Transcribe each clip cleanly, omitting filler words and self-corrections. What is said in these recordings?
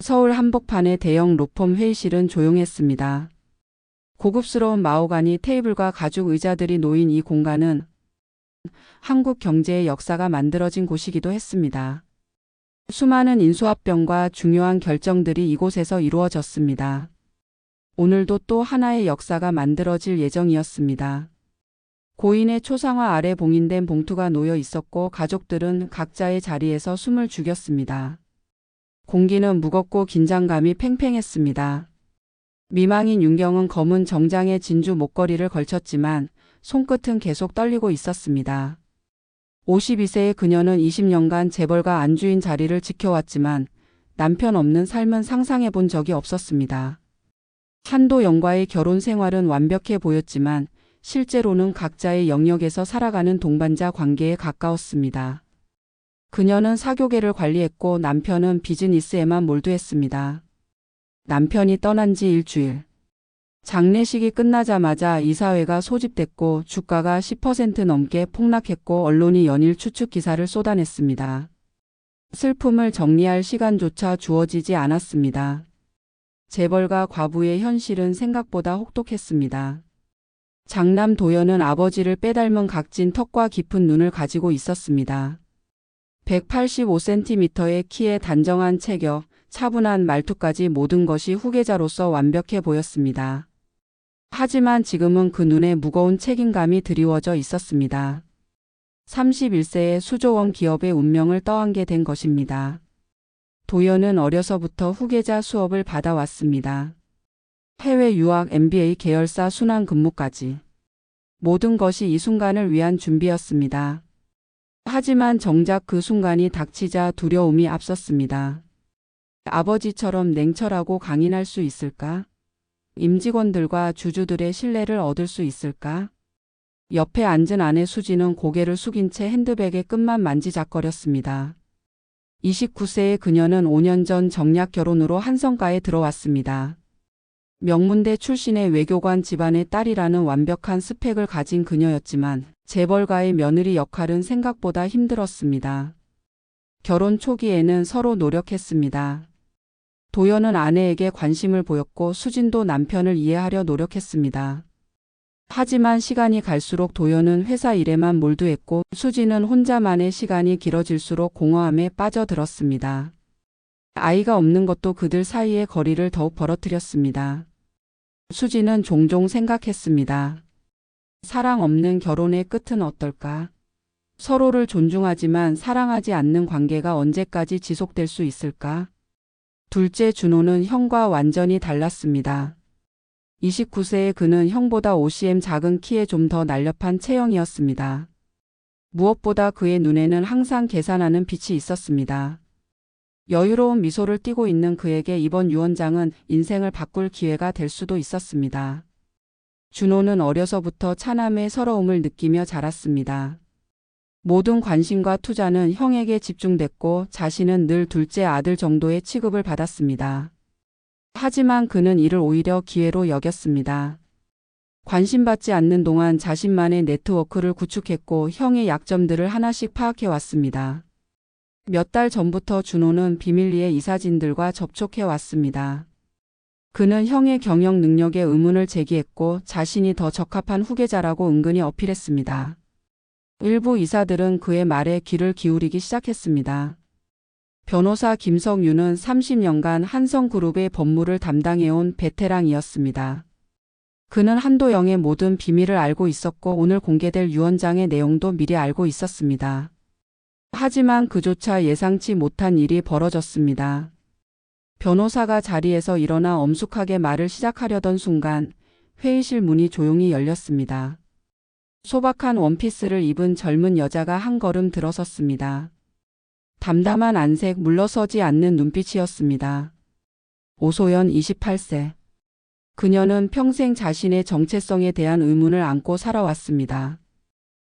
서울 한복판의 대형 로펌 회의실은 조용했습니다. 고급스러운 마호가니 테이블과 가죽 의자들이 놓인 이 공간은 한국 경제의 역사가 만들어진 곳이기도 했습니다. 수많은 인수합병과 중요한 결정들이 이곳에서 이루어졌습니다. 오늘도 또 하나의 역사가 만들어질 예정이었습니다. 고인의 초상화 아래 봉인된 봉투가 놓여 있었고 가족들은 각자의 자리에서 숨을 죽였습니다. 공기는 무겁고 긴장감이 팽팽했습니다. 미망인 윤경은 검은 정장에 진주 목걸이를 걸쳤지만 손끝은 계속 떨리고 있었습니다. 52세의 그녀는 20년간 재벌가 안주인 자리를 지켜왔지만 남편 없는 삶은 상상해 본 적이 없었습니다. 한도영과의 결혼 생활은 완벽해 보였지만 실제로는 각자의 영역에서 살아가는 동반자 관계에 가까웠습니다. 그녀는 사교계를 관리했고 남편은 비즈니스에만 몰두했습니다. 남편이 떠난 지 일주일. 장례식이 끝나자마자 이사회가 소집됐고 주가가 10% 넘게 폭락했고 언론이 연일 추측 기사를 쏟아냈습니다. 슬픔을 정리할 시간조차 주어지지 않았습니다. 재벌가 과부의 현실은 생각보다 혹독했습니다. 장남 도연은 아버지를 빼닮은 각진 턱과 깊은 눈을 가지고 있었습니다. 185cm의 키에 단정한 체격, 차분한 말투까지 모든 것이 후계자로서 완벽해 보였습니다. 하지만 지금은 그 눈에 무거운 책임감이 드리워져 있었습니다. 31세의 수조원 기업의 운명을 떠안게 된 것입니다. 도연은 어려서부터 후계자 수업을 받아왔습니다. 해외 유학 MBA 계열사 순환 근무까지. 모든 것이 이 순간을 위한 준비였습니다. 하지만 정작 그 순간이 닥치자 두려움이 앞섰습니다. 아버지처럼 냉철하고 강인할 수 있을까? 임직원들과 주주들의 신뢰를 얻을 수 있을까? 옆에 앉은 아내 수지는 고개를 숙인 채 핸드백의 끝만 만지작거렸습니다. 29세의 그녀는 5년 전 정략 결혼으로 한성가에 들어왔습니다. 명문대 출신의 외교관 집안의 딸이라는 완벽한 스펙을 가진 그녀였지만 재벌가의 며느리 역할은 생각보다 힘들었습니다. 결혼 초기에는 서로 노력했습니다. 도연은 아내에게 관심을 보였고 수진도 남편을 이해하려 노력했습니다. 하지만 시간이 갈수록 도연은 회사 일에만 몰두했고 수진은 혼자만의 시간이 길어질수록 공허함에 빠져들었습니다. 아이가 없는 것도 그들 사이의 거리를 더욱 벌어뜨렸습니다. 수진은 종종 생각했습니다. 사랑 없는 결혼의 끝은 어떨까? 서로를 존중하지만 사랑하지 않는 관계가 언제까지 지속될 수 있을까? 둘째 준호는 형과 완전히 달랐습니다. 29세의 그는 형보다 5cm 작은 키에 좀 더 날렵한 체형이었습니다. 무엇보다 그의 눈에는 항상 계산하는 빛이 있었습니다. 여유로운 미소를 띠고 있는 그에게 이번 유언장은 인생을 바꿀 기회가 될 수도 있었습니다. 준호는 어려서부터 차남의 서러움을 느끼며 자랐습니다. 모든 관심과 투자는 형에게 집중됐고 자신은 늘 둘째 아들 정도의 취급을 받았습니다. 하지만 그는 이를 오히려 기회로 여겼습니다. 관심받지 않는 동안 자신만의 네트워크를 구축했고 형의 약점들을 하나씩 파악해 왔습니다. 몇 달 전부터 준호는 비밀리에 이사진들과 접촉해 왔습니다. 그는 형의 경영 능력에 의문을 제기했고 자신이 더 적합한 후계자라고 은근히 어필했습니다. 일부 이사들은 그의 말에 귀를 기울이기 시작했습니다. 변호사 김성유는 30년간 한성그룹의 법무를 담당해온 베테랑이었습니다. 그는 한도영의 모든 비밀을 알고 있었고 오늘 공개될 유언장의 내용도 미리 알고 있었습니다. 하지만 그조차 예상치 못한 일이 벌어졌습니다. 변호사가 자리에서 일어나 엄숙하게 말을 시작하려던 순간 회의실 문이 조용히 열렸습니다. 소박한 원피스를 입은 젊은 여자가 한 걸음 들어섰습니다. 담담한 안색, 물러서지 않는 눈빛이었습니다. 오소연 28세. 그녀는 평생 자신의 정체성에 대한 의문을 안고 살아왔습니다.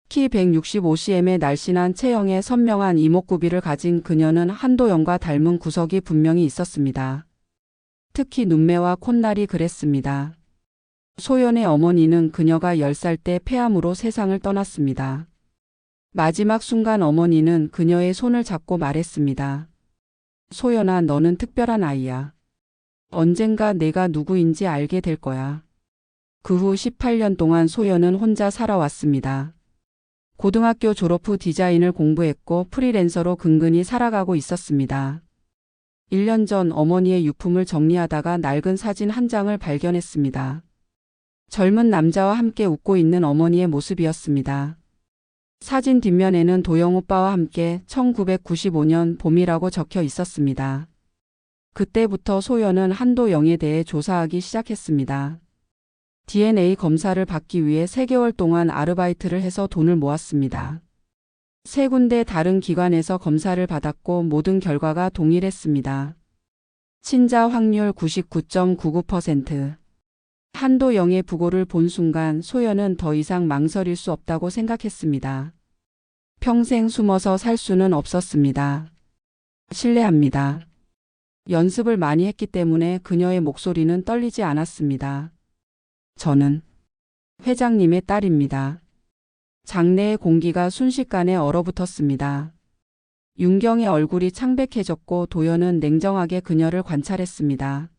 키 165cm의 날씬한 체형에 선명한 이목구비를 가진 그녀는 한도영과 닮은 구석이 분명히 있었습니다. 특히 눈매와 콧날이 그랬습니다. 소연의 어머니는 그녀가 10살 때 폐암으로 세상을 떠났습니다. 마지막 순간 어머니는 그녀의 손을 잡고 말했습니다. 소연아, 너는 특별한 아이야. 언젠가 내가 누구인지 알게 될 거야. 그 후 18년 동안 소연은 혼자 살아왔습니다. 고등학교 졸업 후 디자인을 공부했고 프리랜서로 근근히 살아가고 있었습니다. 1년 전 어머니의 유품을 정리하다가 낡은 사진 한 장을 발견했습니다. 젊은 남자와 함께 웃고 있는 어머니의 모습이었습니다. 사진 뒷면에는 도영 오빠와 함께 1995년 봄이라고 적혀 있었습니다. 그때부터 소연은 한도영에 대해 조사하기 시작했습니다. DNA 검사를 받기 위해 3개월 동안 아르바이트를 해서 돈을 모았습니다. 3군데 다른 기관에서 검사를 받았고 모든 결과가 동일했습니다. 친자 확률 99.99%. 한도영의 부고를 본 순간 소연은 더 이상 망설일 수 없다고 생각했습니다. 평생 숨어서 살 수는 없었습니다. 신뢰합니다. 연습을 많이 했기 때문에 그녀의 목소리는 떨리지 않았습니다. 저는 회장님의 딸입니다. 장내의 공기가 순식간에 얼어붙었습니다. 윤경의 얼굴이 창백해졌고 도연은 냉정하게 그녀를 관찰했습니다.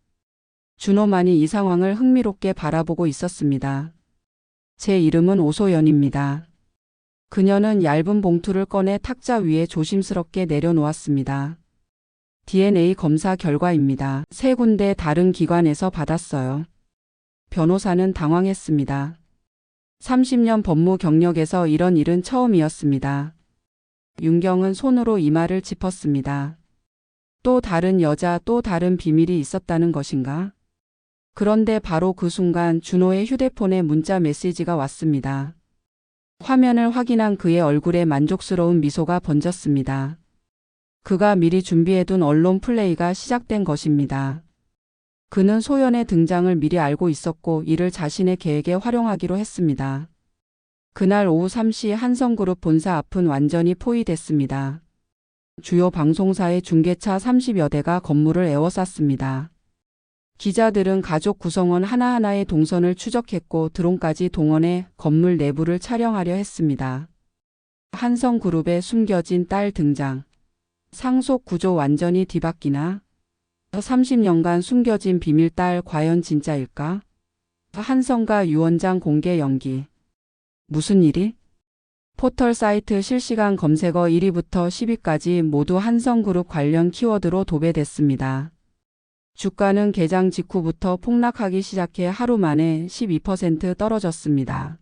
준호만이 이 상황을 흥미롭게 바라보고 있었습니다. 제 이름은 오소연입니다. 그녀는 얇은 봉투를 꺼내 탁자 위에 조심스럽게 내려놓았습니다. DNA 검사 결과입니다. 3군데 다른 기관에서 받았어요. 변호사는 당황했습니다. 30년 법무 경력에서 이런 일은 처음이었습니다. 윤경은 손으로 이마를 짚었습니다. 또 다른 여자, 또 다른 비밀이 있었다는 것인가? 그런데 바로 그 순간 준호의 휴대폰에 문자 메시지가 왔습니다. 화면을 확인한 그의 얼굴에 만족스러운 미소가 번졌습니다. 그가 미리 준비해둔 언론 플레이가 시작된 것입니다. 그는 소연의 등장을 미리 알고 있었고 이를 자신의 계획에 활용하기로 했습니다. 그날 오후 3시 한성그룹 본사 앞은 완전히 포위됐습니다. 주요 방송사의 중계차 30여 대가 건물을 에워쌌습니다. 기자들은 가족 구성원 하나하나의 동선을 추적했고 드론까지 동원해 건물 내부를 촬영하려 했습니다. 한성그룹의 숨겨진 딸 등장. 상속 구조 완전히 뒤바뀌나? 30년간 숨겨진 비밀 딸 과연 진짜일까? 한성과 유원장 공개 연기. 무슨 일이? 포털 사이트 실시간 검색어 1위부터 10위까지 모두 한성그룹 관련 키워드로 도배됐습니다. 주가는 개장 직후부터 폭락하기 시작해 하루 만에 12% 떨어졌습니다.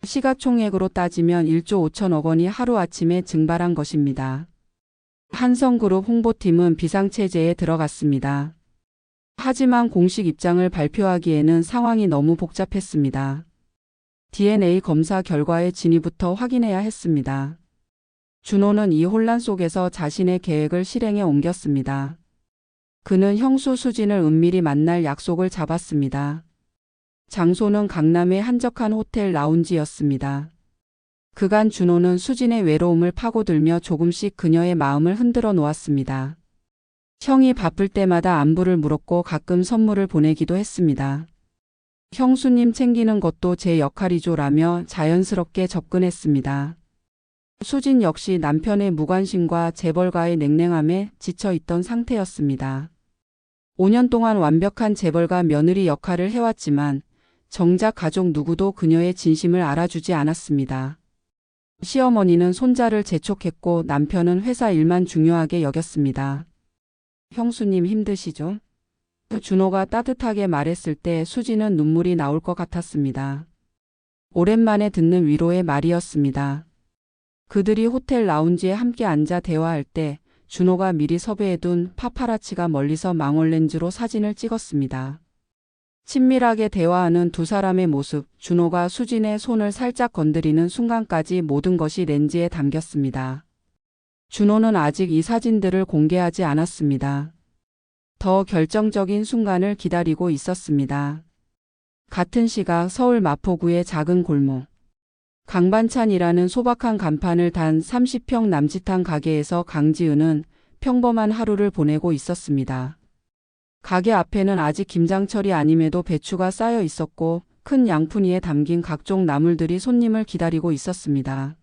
시가총액으로 따지면 1조 5천억 원이 하루아침에 증발한 것입니다. 한성그룹 홍보팀은 비상체제에 들어갔습니다. 하지만 공식 입장을 발표하기에는 상황이 너무 복잡했습니다. DNA 검사 결과의 진위부터 확인해야 했습니다. 준호는 이 혼란 속에서 자신의 계획을 실행에 옮겼습니다. 그는 형수 수진을 은밀히 만날 약속을 잡았습니다. 장소는 강남의 한적한 호텔 라운지였습니다. 그간 준호는 수진의 외로움을 파고들며 조금씩 그녀의 마음을 흔들어 놓았습니다. 형이 바쁠 때마다 안부를 물었고 가끔 선물을 보내기도 했습니다. 형수님 챙기는 것도 제 역할이죠 라며 자연스럽게 접근했습니다. 수진 역시 남편의 무관심과 재벌가의 냉랭함에 지쳐있던 상태였습니다. 5년 동안 완벽한 재벌가 며느리 역할을 해왔지만 정작 가족 누구도 그녀의 진심을 알아주지 않았습니다. 시어머니는 손자를 재촉했고 남편은 회사 일만 중요하게 여겼습니다. 형수님 힘드시죠? 준호가 따뜻하게 말했을 때 수지는 눈물이 나올 것 같았습니다. 오랜만에 듣는 위로의 말이었습니다. 그들이 호텔 라운지에 함께 앉아 대화할 때 준호가 미리 섭외해둔 파파라치가 멀리서 망원렌즈로 사진을 찍었습니다. 친밀하게 대화하는 두 사람의 모습, 준호가 수진의 손을 살짝 건드리는 순간까지 모든 것이 렌즈에 담겼습니다. 준호는 아직 이 사진들을 공개하지 않았습니다. 더 결정적인 순간을 기다리고 있었습니다. 같은 시각 서울 마포구의 작은 골목. 강반찬이라는 소박한 간판을 단 30평 남짓한 가게에서 강지은은 평범한 하루를 보내고 있었습니다. 가게 앞에는 아직 김장철이 아님에도 배추가 쌓여 있었고 큰 양푼이에 담긴 각종 나물들이 손님을 기다리고 있었습니다.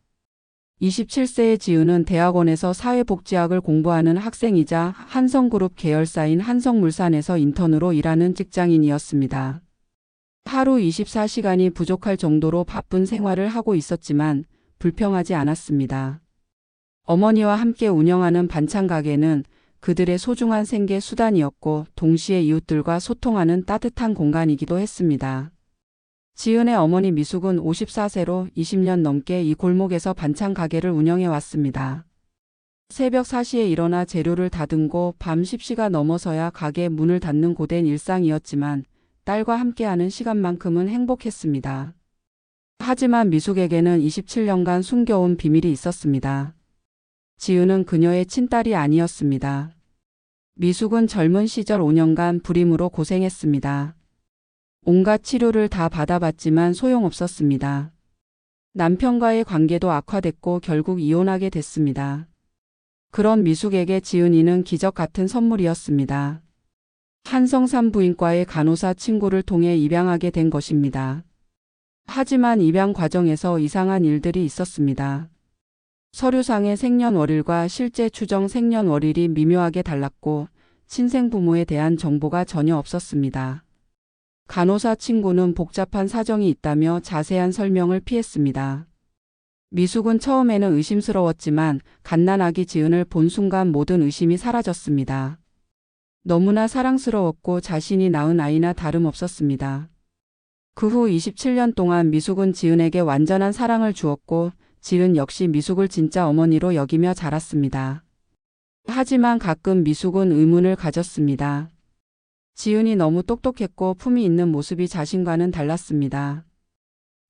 27세의 지은은 대학원에서 사회복지학을 공부하는 학생이자 한성그룹 계열사인 한성물산에서 인턴으로 일하는 직장인이었습니다. 하루 24시간이 부족할 정도로 바쁜 생활을 하고 있었지만 불평하지 않았습니다. 어머니와 함께 운영하는 반찬 가게는 그들의 소중한 생계 수단이었고 동시에 이웃들과 소통하는 따뜻한 공간이기도 했습니다. 지은의 어머니 미숙은 54세로 20년 넘게 이 골목에서 반찬 가게를 운영해 왔습니다. 새벽 4시에 일어나 재료를 다듬고 밤 10시가 넘어서야 가게 문을 닫는 고된 일상이었지만 딸과 함께하는 시간만큼은 행복했습니다. 하지만 미숙에게는 27년간 숨겨온 비밀이 있었습니다. 지은은 그녀의 친딸이 아니었습니다. 미숙은 젊은 시절 5년간 불임으로 고생했습니다. 온갖 치료를 다 받아봤지만 소용없었습니다. 남편과의 관계도 악화됐고 결국 이혼하게 됐습니다. 그런 미숙에게 지은이는 기적 같은 선물이었습니다. 한성산부인과의 간호사 친구를 통해 입양하게 된 것입니다. 하지만 입양 과정에서 이상한 일들이 있었습니다. 서류상의 생년월일과 실제 추정 생년월일이 미묘하게 달랐고 친생부모에 대한 정보가 전혀 없었습니다. 간호사 친구는 복잡한 사정이 있다며 자세한 설명을 피했습니다. 미숙은 처음에는 의심스러웠지만 갓난아기 지은을 본 순간 모든 의심이 사라졌습니다. 너무나 사랑스러웠고 자신이 낳은 아이나 다름없었습니다. 그 후 27년 동안 미숙은 지은에게 완전한 사랑을 주었고 지은 역시 미숙을 진짜 어머니로 여기며 자랐습니다. 하지만 가끔 미숙은 의문을 가졌습니다. 지은이 너무 똑똑했고 품이 있는 모습이 자신과는 달랐습니다.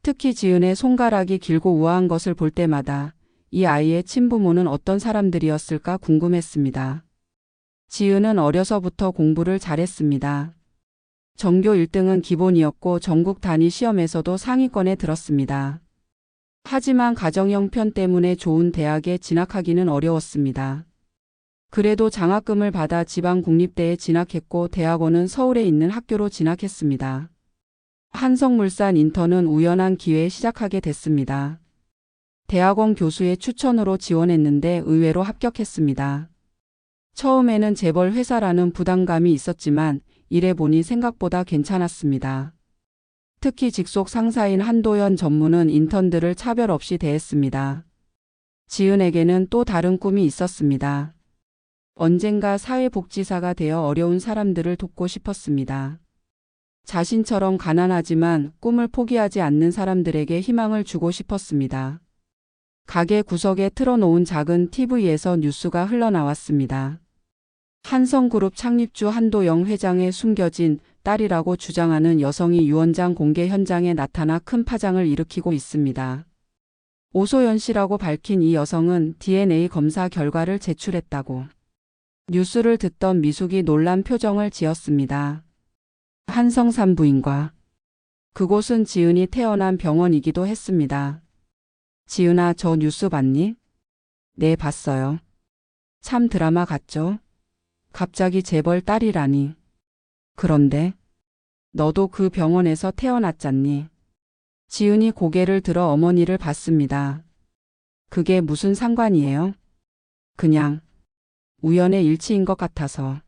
특히 지은의 손가락이 길고 우아한 것을 볼 때마다 이 아이의 친부모는 어떤 사람들이었을까 궁금했습니다. 지은은 어려서부터 공부를 잘했습니다. 전교 1등은 기본이었고 전국 단위 시험에서도 상위권에 들었습니다. 하지만 가정 형편 때문에 좋은 대학에 진학하기는 어려웠습니다. 그래도 장학금을 받아 지방 국립대에 진학했고 대학원은 서울에 있는 학교로 진학했습니다. 한성물산 인턴은 우연한 기회에 시작하게 됐습니다. 대학원 교수의 추천으로 지원했는데 의외로 합격했습니다. 처음에는 재벌 회사라는 부담감이 있었지만 일해보니 생각보다 괜찮았습니다. 특히 직속 상사인 한도연 전무는 인턴들을 차별 없이 대했습니다. 지은에게는 또 다른 꿈이 있었습니다. 언젠가 사회복지사가 되어 어려운 사람들을 돕고 싶었습니다. 자신처럼 가난하지만 꿈을 포기하지 않는 사람들에게 희망을 주고 싶었습니다. 가게 구석에 틀어놓은 작은 TV에서 뉴스가 흘러나왔습니다. 한성그룹 창립주 한도영 회장의 숨겨진 딸이라고 주장하는 여성이 유원장 공개 현장에 나타나 큰 파장을 일으키고 있습니다. 오소연 씨라고 밝힌 이 여성은 DNA 검사 결과를 제출했다고. 뉴스를 듣던 미숙이 놀란 표정을 지었습니다. 한성산부인과. 그곳은 지은이 태어난 병원이기도 했습니다. 지은아, 저 뉴스 봤니? 네, 봤어요. 참 드라마 같죠? 갑자기 재벌 딸이라니. 그런데 너도 그 병원에서 태어났잖니. 지은이 고개를 들어 어머니를 봤습니다. 그게 무슨 상관이에요? 그냥 우연의 일치인 것 같아서.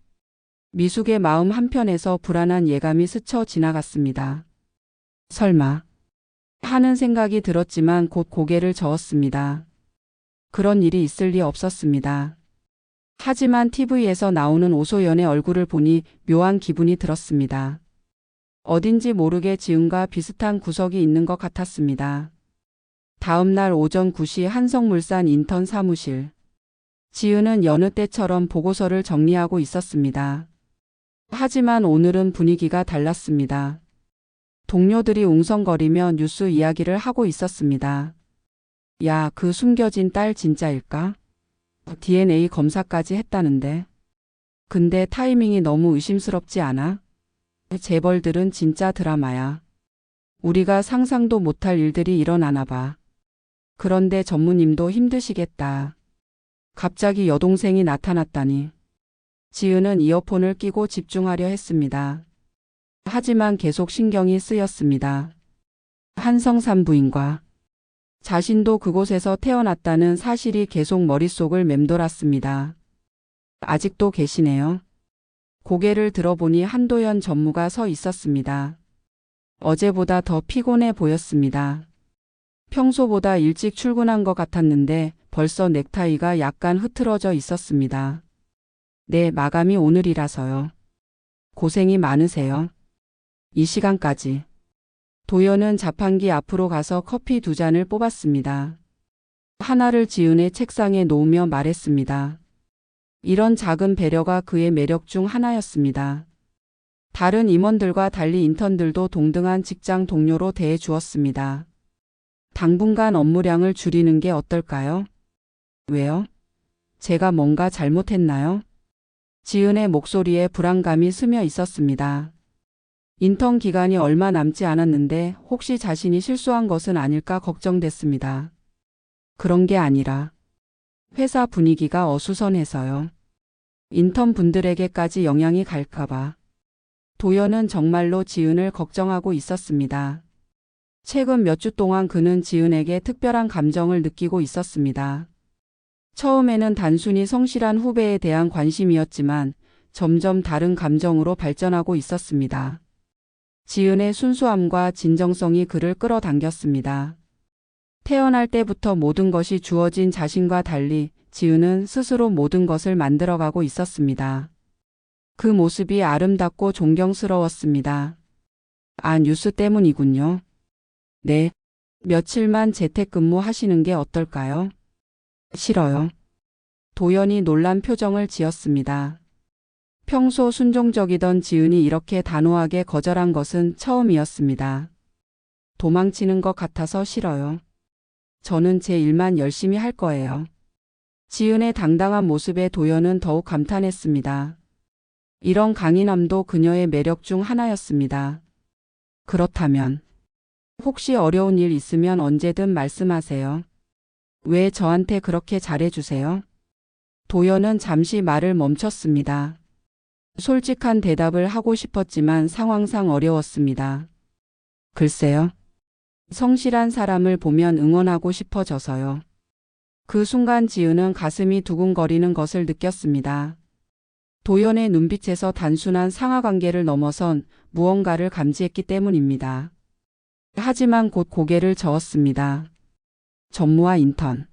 미숙의 마음 한편에서 불안한 예감이 스쳐 지나갔습니다. 설마 하는 생각이 들었지만 곧 고개를 저었습니다. 그런 일이 있을 리 없었습니다. 하지만 TV에서 나오는 오소연의 얼굴을 보니 묘한 기분이 들었습니다. 어딘지 모르게 지은과 비슷한 구석이 있는 것 같았습니다. 다음 날 오전 9시 한성물산 인턴 사무실. 지은은 여느 때처럼 보고서를 정리하고 있었습니다. 하지만 오늘은 분위기가 달랐습니다. 동료들이 웅성거리며 뉴스 이야기를 하고 있었습니다. 야, 그 숨겨진 딸 진짜일까? DNA 검사까지 했다는데. 근데 타이밍이 너무 의심스럽지 않아? 재벌들은 진짜 드라마야. 우리가 상상도 못할 일들이 일어나나 봐. 그런데 전무님도 힘드시겠다. 갑자기 여동생이 나타났다니. 지은은 이어폰을 끼고 집중하려 했습니다. 하지만 계속 신경이 쓰였습니다. 한성산부인과. 자신도 그곳에서 태어났다는 사실이 계속 머릿속을 맴돌았습니다. 아직도 계시네요. 고개를 들어보니 한도연 전무가 서 있었습니다. 어제보다 더 피곤해 보였습니다. 평소보다 일찍 출근한 것 같았는데 벌써 넥타이가 약간 흐트러져 있었습니다. 네, 마감이 오늘이라서요. 고생이 많으세요. 이 시간까지. 도연은 자판기 앞으로 가서 커피 2잔을 뽑았습니다. 하나를 지은의 책상에 놓으며 말했습니다. 이런 작은 배려가 그의 매력 중 하나였습니다. 다른 임원들과 달리 인턴들도 동등한 직장 동료로 대해 주었습니다. 당분간 업무량을 줄이는 게 어떨까요? 왜요? 제가 뭔가 잘못했나요? 지은의 목소리에 불안감이 스며 있었습니다. 인턴 기간이 얼마 남지 않았는데 혹시 자신이 실수한 것은 아닐까 걱정됐습니다. 그런 게 아니라 회사 분위기가 어수선해서요. 인턴 분들에게까지 영향이 갈까봐. 도연은 정말로 지은을 걱정하고 있었습니다. 최근 몇 주 동안 그는 지은에게 특별한 감정을 느끼고 있었습니다. 처음에는 단순히 성실한 후배에 대한 관심이었지만 점점 다른 감정으로 발전하고 있었습니다. 지은의 순수함과 진정성이 그를 끌어당겼습니다. 태어날 때부터 모든 것이 주어진 자신과 달리 지은은 스스로 모든 것을 만들어가고 있었습니다. 그 모습이 아름답고 존경스러웠습니다. 아, 뉴스 때문이군요. 네. 며칠만 재택근무 하시는 게 어떨까요? 싫어요. 도연이 놀란 표정을 지었습니다. 평소 순종적이던 지은이 이렇게 단호하게 거절한 것은 처음이었습니다. 도망치는 것 같아서 싫어요. 저는 제 일만 열심히 할 거예요. 지은의 당당한 모습에 도연은 더욱 감탄했습니다. 이런 강인함도 그녀의 매력 중 하나였습니다. 그렇다면 혹시 어려운 일 있으면 언제든 말씀하세요. 왜 저한테 그렇게 잘해주세요? 도연은 잠시 말을 멈췄습니다. 솔직한 대답을 하고 싶었지만 상황상 어려웠습니다. 글쎄요. 성실한 사람을 보면 응원하고 싶어져서요. 그 순간 지은은 가슴이 두근거리는 것을 느꼈습니다. 도연의 눈빛에서 단순한 상하관계를 넘어선 무언가를 감지했기 때문입니다. 하지만 곧 고개를 저었습니다. 전무와 인턴.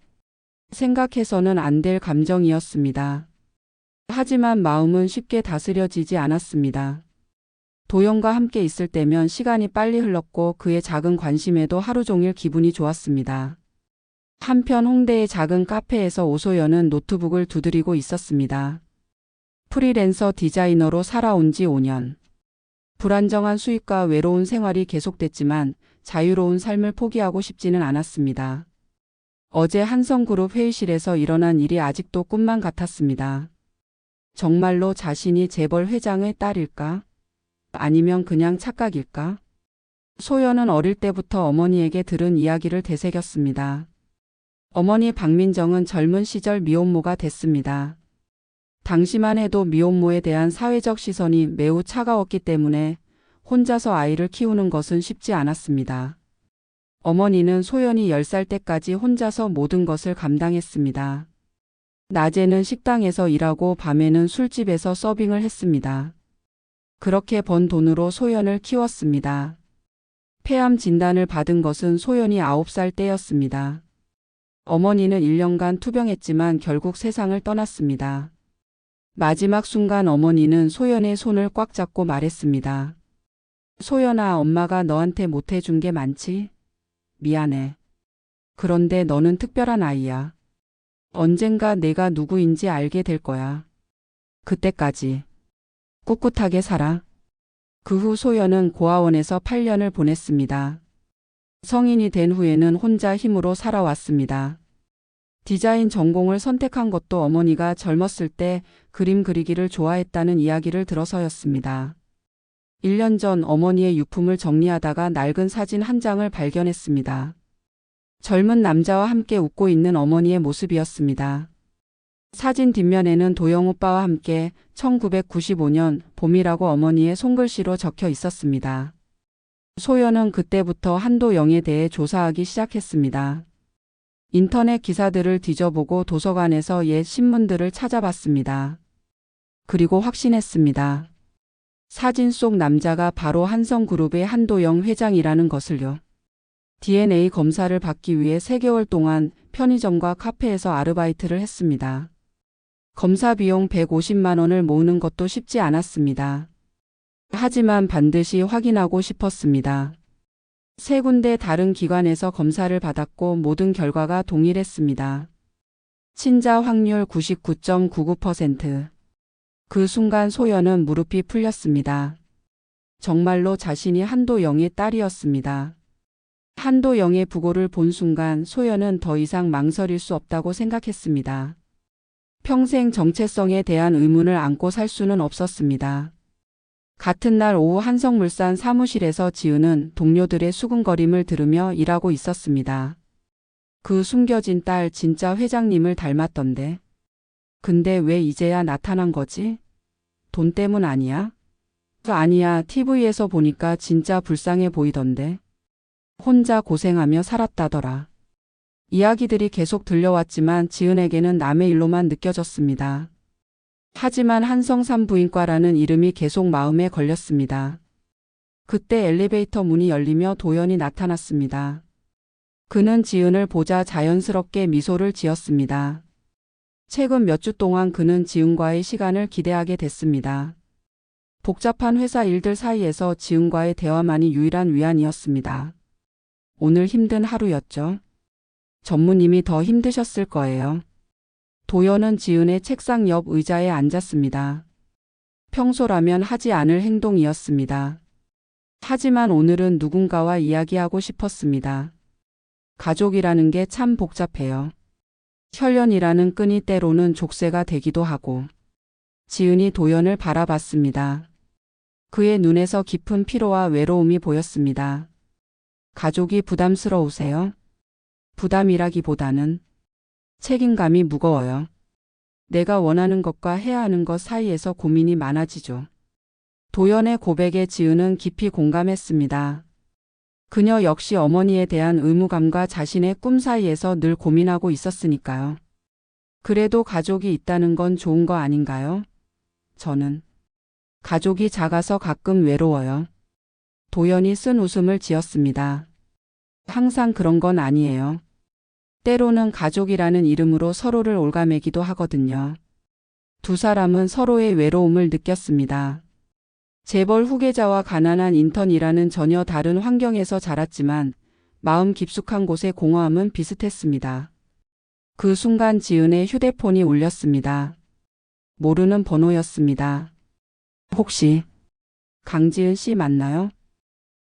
생각해서는 안 될 감정이었습니다. 하지만 마음은 쉽게 다스려지지 않았습니다. 도연과 함께 있을 때면 시간이 빨리 흘렀고 그의 작은 관심에도 하루 종일 기분이 좋았습니다. 한편 홍대의 작은 카페에서 오소연은 노트북을 두드리고 있었습니다. 프리랜서 디자이너로 살아온 지 5년. 불안정한 수입과 외로운 생활이 계속됐지만 자유로운 삶을 포기하고 싶지는 않았습니다. 어제 한성그룹 회의실에서 일어난 일이 아직도 꿈만 같았습니다. 정말로 자신이 재벌 회장의 딸일까? 아니면 그냥 착각일까? 소연은 어릴 때부터 어머니에게 들은 이야기를 되새겼습니다. 어머니 박민정은 젊은 시절 미혼모가 됐습니다. 당시만 해도 미혼모에 대한 사회적 시선이 매우 차가웠기 때문에 혼자서 아이를 키우는 것은 쉽지 않았습니다. 어머니는 소연이 10살 때까지 혼자서 모든 것을 감당했습니다. 낮에는 식당에서 일하고 밤에는 술집에서 서빙을 했습니다. 그렇게 번 돈으로 소연을 키웠습니다. 폐암 진단을 받은 것은 소연이 9살 때였습니다. 어머니는 1년간 투병했지만 결국 세상을 떠났습니다. 마지막 순간 어머니는 소연의 손을 꽉 잡고 말했습니다. 소연아, 엄마가 너한테 못해준 게 많지? 미안해. 그런데 너는 특별한 아이야. 언젠가 내가 누구인지 알게 될 거야. 그때까지 꿋꿋하게 살아. 그 후 소연은 고아원에서 8년을 보냈습니다. 성인이 된 후에는 혼자 힘으로 살아왔습니다. 디자인 전공을 선택한 것도 어머니가 젊었을 때 그림 그리기를 좋아했다는 이야기를 들어서였습니다. 1년 전 어머니의 유품을 정리하다가 낡은 사진 한 장을 발견했습니다. 젊은 남자와 함께 웃고 있는 어머니의 모습이었습니다. 사진 뒷면에는 도영 오빠와 함께 1995년 봄이라고 어머니의 손글씨로 적혀 있었습니다. 소연은 그때부터 한도영에 대해 조사하기 시작했습니다. 인터넷 기사들을 뒤져보고 도서관에서 옛 신문들을 찾아봤습니다. 그리고 확신했습니다. 사진 속 남자가 바로 한성그룹의 한도영 회장이라는 것을요. DNA 검사를 받기 위해 3개월 동안 편의점과 카페에서 아르바이트를 했습니다. 검사 비용 150만 원을 모으는 것도 쉽지 않았습니다. 하지만 반드시 확인하고 싶었습니다. 3군데 다른 기관에서 검사를 받았고 모든 결과가 동일했습니다. 친자 확률 99.99%. 그 순간 소연은 무릎이 풀렸습니다. 정말로 자신이 한도영의 딸이었습니다. 한도영의 부고를 본 순간 소연은 더 이상 망설일 수 없다고 생각했습니다. 평생 정체성에 대한 의문을 안고 살 수는 없었습니다. 같은 날 오후 한성물산 사무실에서 지은은 동료들의 수군거림을 들으며 일하고 있었습니다. 그 숨겨진 딸 진짜 회장님을 닮았던데. 근데 왜 이제야 나타난 거지? 돈 때문 아니야? 아니야, TV에서 보니까 진짜 불쌍해 보이던데. 혼자 고생하며 살았다더라. 이야기들이 계속 들려왔지만 지은에게는 남의 일로만 느껴졌습니다. 하지만 한성산부인과라는 이름이 계속 마음에 걸렸습니다. 그때 엘리베이터 문이 열리며 도연이 나타났습니다. 그는 지은을 보자 자연스럽게 미소를 지었습니다. 최근 몇 주 동안 그는 지은과의 시간을 기대하게 됐습니다. 복잡한 회사 일들 사이에서 지은과의 대화만이 유일한 위안이었습니다. 오늘 힘든 하루였죠. 전무님이 더 힘드셨을 거예요. 도연은 지은의 책상 옆 의자에 앉았습니다. 평소라면 하지 않을 행동이었습니다. 하지만 오늘은 누군가와 이야기하고 싶었습니다. 가족이라는 게 참 복잡해요. 혈연이라는 끈이 때로는 족쇄가 되기도 하고. 지은이 도연을 바라봤습니다. 그의 눈에서 깊은 피로와 외로움이 보였습니다. 가족이 부담스러우세요? 부담이라기보다는 책임감이 무거워요. 내가 원하는 것과 해야 하는 것 사이에서 고민이 많아지죠. 도연의 고백에 지은은 깊이 공감했습니다. 그녀 역시 어머니에 대한 의무감과 자신의 꿈 사이에서 늘 고민하고 있었으니까요. 그래도 가족이 있다는 건 좋은 거 아닌가요? 저는 가족이 작아서 가끔 외로워요. 도연이 쓴 웃음을 지었습니다. 항상 그런 건 아니에요. 때로는 가족이라는 이름으로 서로를 옭아매기도 하거든요. 두 사람은 서로의 외로움을 느꼈습니다. 재벌 후계자와 가난한 인턴이라는 전혀 다른 환경에서 자랐지만 마음 깊숙한 곳의 공허함은 비슷했습니다. 그 순간 지은의 휴대폰이 울렸습니다. 모르는 번호였습니다. 혹시 강지은 씨 맞나요?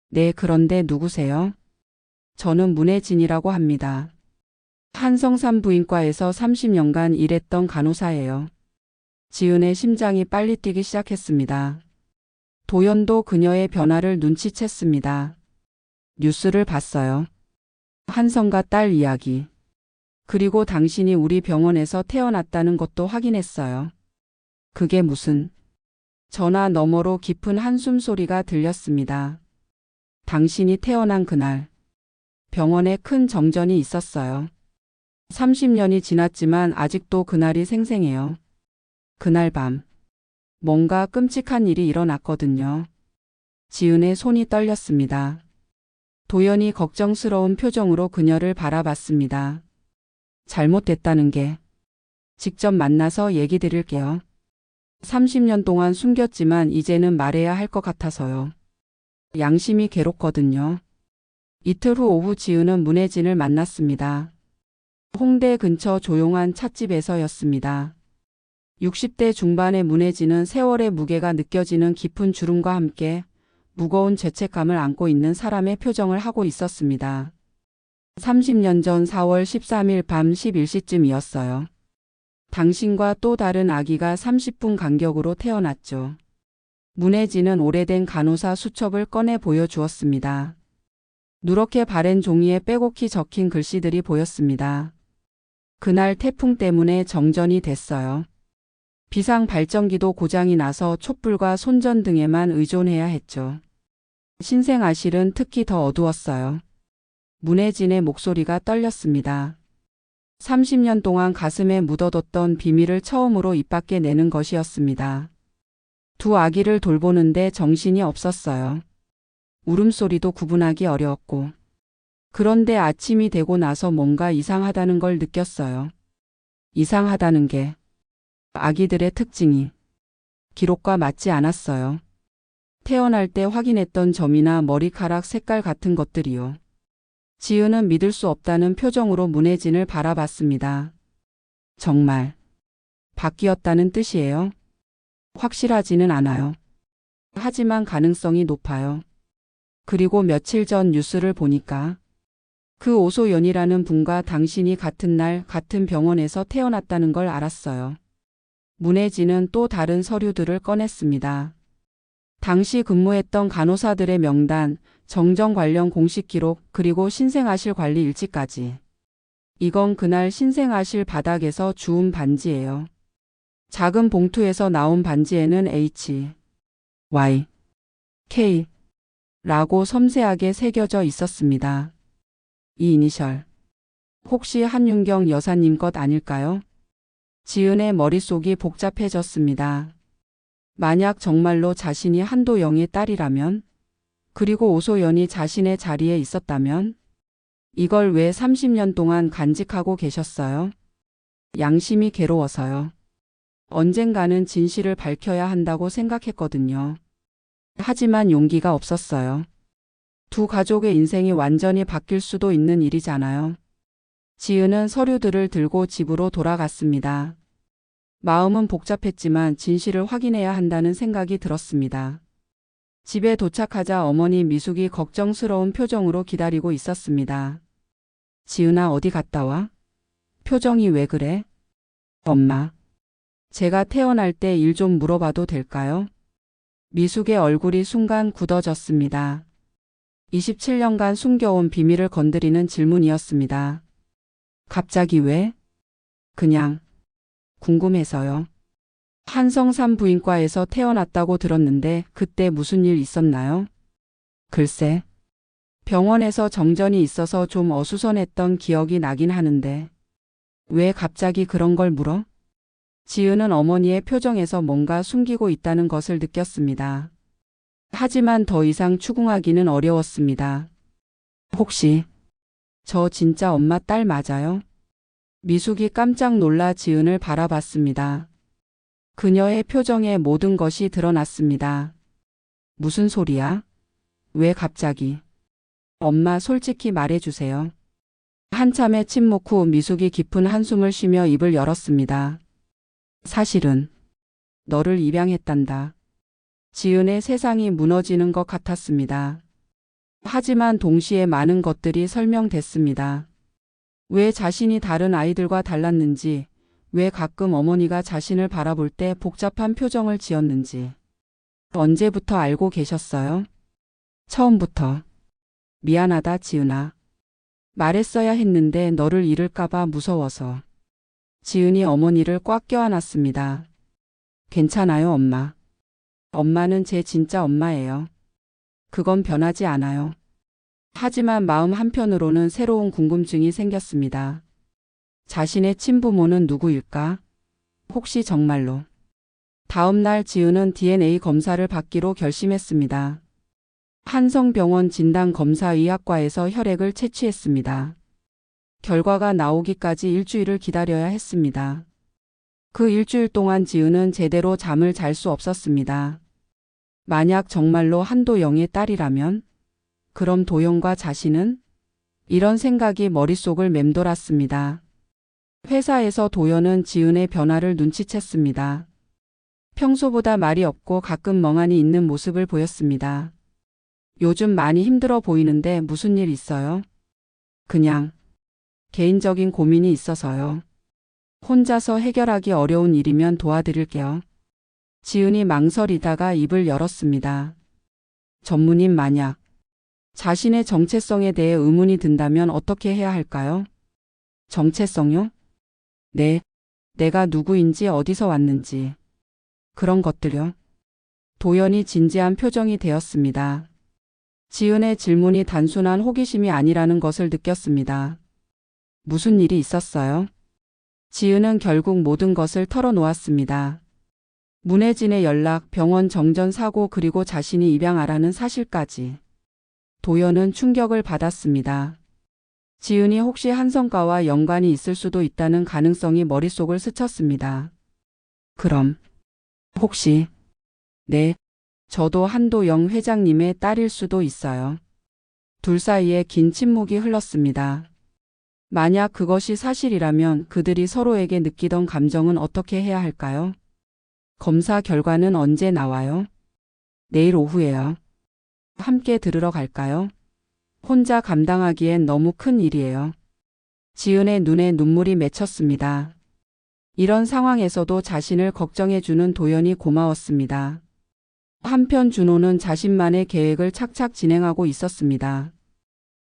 네, 그런데 누구세요? 저는 문혜진이라고 합니다. 한성산부인과에서 30년간 일했던 간호사예요. 지은의 심장이 빨리 뛰기 시작했습니다. 도연도 그녀의 변화를 눈치챘습니다. 뉴스를 봤어요. 한성과 딸 이야기. 그리고 당신이 우리 병원에서 태어났다는 것도 확인했어요. 그게 무슨... 전화 너머로 깊은 한숨 소리가 들렸습니다. 당신이 태어난 그날 병원에 큰 정전이 있었어요. 30년이 지났지만 아직도 그날이 생생해요. 그날 밤 뭔가 끔찍한 일이 일어났거든요. 지은의 손이 떨렸습니다. 도연이 걱정스러운 표정으로 그녀를 바라봤습니다. 잘못됐다는 게 직접 만나서 얘기 드릴게요. 30년 동안 숨겼지만 이제는 말해야 할 것 같아서요. 양심이 괴롭거든요. 이틀 후 오후 지은은 문혜진을 만났습니다. 홍대 근처 조용한 찻집에서였습니다. 60대 중반의 문혜진은 세월의 무게가 느껴지는 깊은 주름과 함께 무거운 죄책감을 안고 있는 사람의 표정을 하고 있었습니다. 30년 전 4월 13일 밤 11시쯤이었어요. 당신과 또 다른 아기가 30분 간격으로 태어났죠. 문혜진은 오래된 간호사 수첩을 꺼내 보여주었습니다. 누렇게 바랜 종이에 빼곡히 적힌 글씨들이 보였습니다. 그날 태풍 때문에 정전이 됐어요. 비상 발전기도 고장이 나서 촛불과 손전등에만 의존해야 했죠. 신생아실은 특히 더 어두웠어요. 문혜진의 목소리가 떨렸습니다. 30년 동안 가슴에 묻어뒀던 비밀을 처음으로 입 밖에 내는 것이었습니다. 두 아기를 돌보는데 정신이 없었어요. 울음소리도 구분하기 어려웠고. 그런데 아침이 되고 나서 뭔가 이상하다는 걸 느꼈어요. 이상하다는 게 아기들의 특징이 기록과 맞지 않았어요. 태어날 때 확인했던 점이나 머리카락 색깔 같은 것들이요. 지은은 믿을 수 없다는 표정으로 문혜진을 바라봤습니다. 정말 바뀌었다는 뜻이에요? 확실하지는 않아요. 하지만 가능성이 높아요. 그리고 며칠 전 뉴스를 보니까 그 오소연이라는 분과 당신이 같은 날 같은 병원에서 태어났다는 걸 알았어요. 문혜진은 또 다른 서류들을 꺼냈습니다. 당시 근무했던 간호사들의 명단, 정정 관련 공식 기록, 그리고 신생아실 관리 일지까지. 이건 그날 신생아실 바닥에서 주운 반지예요. 작은 봉투에서 나온 반지에는 H, Y, K 라고 섬세하게 새겨져 있었습니다. 이 이니셜. 혹시 한윤경 여사님 것 아닐까요? 지은의 머릿속이 복잡해졌습니다. 만약 정말로 자신이 한도영의 딸이라면, 그리고 오소연이 자신의 자리에 있었다면, 이걸 왜 30년 동안 간직하고 계셨어요? 양심이 괴로워서요. 언젠가는 진실을 밝혀야 한다고 생각했거든요. 하지만 용기가 없었어요. 두 가족의 인생이 완전히 바뀔 수도 있는 일이잖아요. 지은은 서류들을 들고 집으로 돌아갔습니다. 마음은 복잡했지만 진실을 확인해야 한다는 생각이 들었습니다. 집에 도착하자 어머니 미숙이 걱정스러운 표정으로 기다리고 있었습니다. 지은아, 어디 갔다 와? 표정이 왜 그래? 엄마, 제가 태어날 때 일 좀 물어봐도 될까요? 미숙의 얼굴이 순간 굳어졌습니다. 27년간 숨겨온 비밀을 건드리는 질문이었습니다. 갑자기 왜? 그냥 궁금해서요. 한성산부인과에서 태어났다고 들었는데 그때 무슨 일 있었나요? 글쎄, 병원에서 정전이 있어서 좀 어수선했던 기억이 나긴 하는데 왜 갑자기 그런 걸 물어? 지은은 어머니의 표정에서 뭔가 숨기고 있다는 것을 느꼈습니다. 하지만 더 이상 추궁하기는 어려웠습니다. 혹시 저 진짜 엄마 딸 맞아요? 미숙이 깜짝 놀라 지은을 바라봤습니다. 그녀의 표정에 모든 것이 드러났습니다. 무슨 소리야? 왜 갑자기? 엄마, 솔직히 말해주세요. 한참의 침묵 후 미숙이 깊은 한숨을 쉬며 입을 열었습니다. 사실은 너를 입양했단다. 지은의 세상이 무너지는 것 같았습니다. 하지만 동시에 많은 것들이 설명됐습니다. 왜 자신이 다른 아이들과 달랐는지, 왜 가끔 어머니가 자신을 바라볼 때 복잡한 표정을 지었는지. 언제부터 알고 계셨어요? 처음부터. 미안하다, 지은아. 말했어야 했는데 너를 잃을까봐 무서워서. 지은이 어머니를 꽉 껴안았습니다. 괜찮아요, 엄마. 엄마는 제 진짜 엄마예요. 그건 변하지 않아요. 하지만 마음 한편으로는 새로운 궁금증이 생겼습니다. 자신의 친부모는 누구일까? 혹시 정말로. 다음 날 지은은 DNA 검사를 받기로 결심했습니다. 한성병원 진단검사의학과에서 혈액을 채취했습니다. 결과가 나오기까지 일주일을 기다려야 했습니다. 그 일주일 동안 지은은 제대로 잠을 잘 수 없었습니다. 만약 정말로 한도영의 딸이라면? 그럼 도영과 자신은? 이런 생각이 머릿속을 맴돌았습니다. 회사에서 도연은 지은의 변화를 눈치챘습니다. 평소보다 말이 없고 가끔 멍하니 있는 모습을 보였습니다. 요즘 많이 힘들어 보이는데 무슨 일 있어요? 그냥 개인적인 고민이 있어서요. 혼자서 해결하기 어려운 일이면 도와드릴게요. 지은이 망설이다가 입을 열었습니다. 전무님, 만약 자신의 정체성에 대해 의문이 든다면 어떻게 해야 할까요? 정체성요? 네, 내가 누구인지 어디서 왔는지. 그런 것들요. 도연이 진지한 표정이 되었습니다. 지은의 질문이 단순한 호기심이 아니라는 것을 느꼈습니다. 무슨 일이 있었어요? 지은은 결국 모든 것을 털어놓았습니다. 문혜진의 연락, 병원 정전 사고 그리고 자신이 입양하라는 사실까지. 도연은 충격을 받았습니다. 지은이 혹시 한성과와 연관이 있을 수도 있다는 가능성이 머릿속을 스쳤습니다. 그럼 혹시 네, 저도 한도영 회장님의 딸일 수도 있어요. 둘 사이에 긴 침묵이 흘렀습니다. 만약 그것이 사실이라면 그들이 서로에게 느끼던 감정은 어떻게 해야 할까요? 검사 결과는 언제 나와요? 내일 오후에요. 함께 들으러 갈까요? 혼자 감당하기엔 너무 큰 일이에요. 지은의 눈에 눈물이 맺혔습니다. 이런 상황에서도 자신을 걱정해주는 도연이 고마웠습니다. 한편 준호는 자신만의 계획을 착착 진행하고 있었습니다.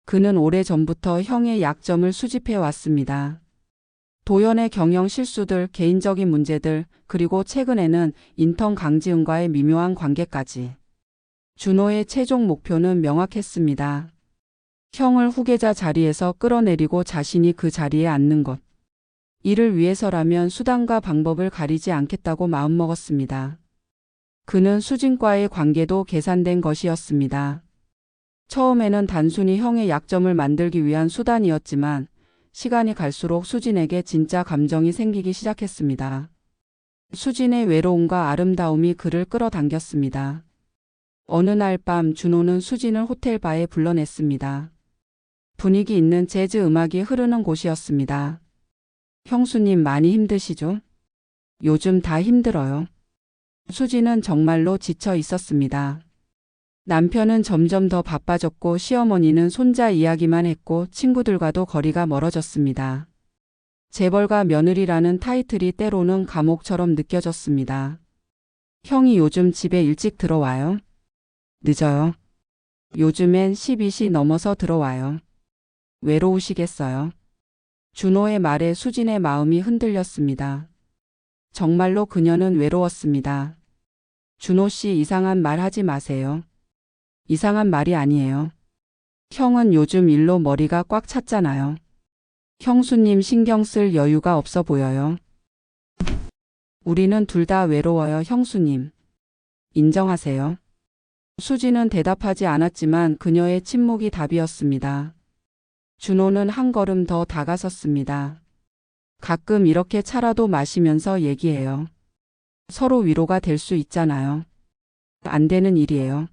그는 오래전부터 형의 약점을 수집해 왔습니다. 도연의 경영 실수들, 개인적인 문제들, 그리고 최근에는 인턴 강지은과의 미묘한 관계까지. 준호의 최종 목표는 명확했습니다. 형을 후계자 자리에서 끌어내리고 자신이 그 자리에 앉는 것. 이를 위해서라면 수단과 방법을 가리지 않겠다고 마음먹었습니다. 그는 수진과의 관계도 계산된 것이었습니다. 처음에는 단순히 형의 약점을 만들기 위한 수단이었지만 시간이 갈수록 수진에게 진짜 감정이 생기기 시작했습니다. 수진의 외로움과 아름다움이 그를 끌어당겼습니다. 어느 날 밤 준호는 수진을 호텔 바에 불러냈습니다. 분위기 있는 재즈 음악이 흐르는 곳이었습니다. 형수님 많이 힘드시죠? 요즘 다 힘들어요. 수진은 정말로 지쳐 있었습니다. 남편은 점점 더 바빠졌고 시어머니는 손자 이야기만 했고 친구들과도 거리가 멀어졌습니다. 재벌가 며느리라는 타이틀이 때로는 감옥처럼 느껴졌습니다. 형이 요즘 집에 일찍 들어와요? 늦어요. 요즘엔 12시 넘어서 들어와요. 외로우시겠어요? 준호의 말에 수진의 마음이 흔들렸습니다. 정말로 그녀는 외로웠습니다. 준호 씨 이상한 말 하지 마세요. 이상한 말이 아니에요. 형은 요즘 일로 머리가 꽉 찼잖아요. 형수님 신경 쓸 여유가 없어 보여요. 우리는 둘 다 외로워요, 형수님. 인정하세요. 수진은 대답하지 않았지만 그녀의 침묵이 답이었습니다. 준호는 한 걸음 더 다가섰습니다. 가끔 이렇게 차라도 마시면서 얘기해요. 서로 위로가 될 수 있잖아요. 안 되는 일이에요.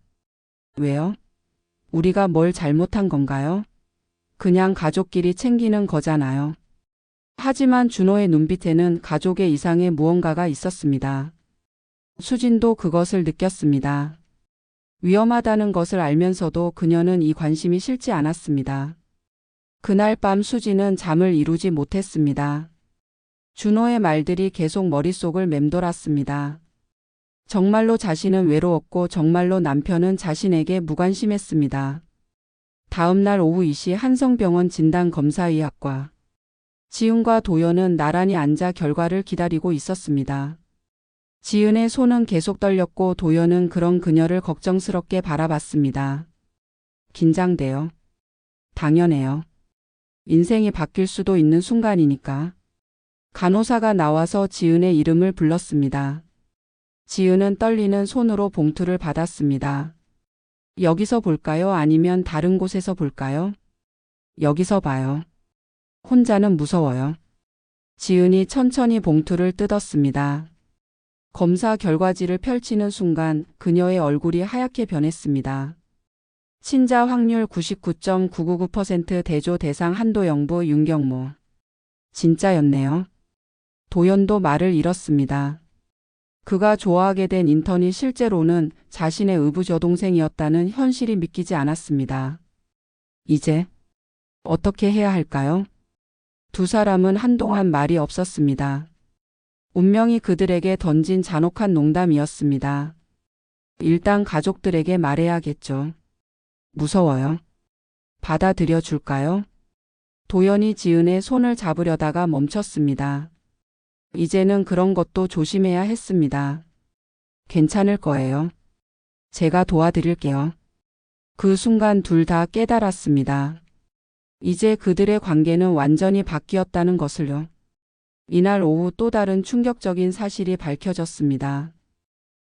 왜요? 우리가 뭘 잘못한 건가요? 그냥 가족끼리 챙기는 거잖아요. 하지만 준호의 눈빛에는 가족의 이상의 무언가가 있었습니다. 수진도 그것을 느꼈습니다. 위험하다는 것을 알면서도 그녀는 이 관심이 싫지 않았습니다. 그날 밤 수진은 잠을 이루지 못했습니다. 준호의 말들이 계속 머릿속을 맴돌았습니다. 정말로 자신은 외로웠고 정말로 남편은 자신에게 무관심했습니다. 다음 날 오후 2시 한성병원 진단검사의학과. 지은과 도연은 나란히 앉아 결과를 기다리고 있었습니다. 지은의 손은 계속 떨렸고 도연은 그런 그녀를 걱정스럽게 바라봤습니다. 긴장돼요. 당연해요. 인생이 바뀔 수도 있는 순간이니까. 간호사가 나와서 지은의 이름을 불렀습니다. 지은은 떨리는 손으로 봉투를 받았습니다. 여기서 볼까요? 아니면 다른 곳에서 볼까요? 여기서 봐요. 혼자는 무서워요. 지은이 천천히 봉투를 뜯었습니다. 검사 결과지를 펼치는 순간 그녀의 얼굴이 하얗게 변했습니다. 친자 확률 99.999% 대조 대상 한도영부 윤경모. 진짜였네요. 도연도 말을 잃었습니다. 그가 좋아하게 된 인턴이 실제로는 자신의 의부여동생이었다는 현실이 믿기지 않았습니다. 이제 어떻게 해야 할까요? 두 사람은 한동안 말이 없었습니다. 운명이 그들에게 던진 잔혹한 농담이었습니다. 일단 가족들에게 말해야겠죠. 무서워요. 받아들여 줄까요? 도연이 지은의 손을 잡으려다가 멈췄습니다. 이제는 그런 것도 조심해야 했습니다. 괜찮을 거예요. 제가 도와드릴게요. 그 순간 둘 다 깨달았습니다. 이제 그들의 관계는 완전히 바뀌었다는 것을요. 이날 오후 또 다른 충격적인 사실이 밝혀졌습니다.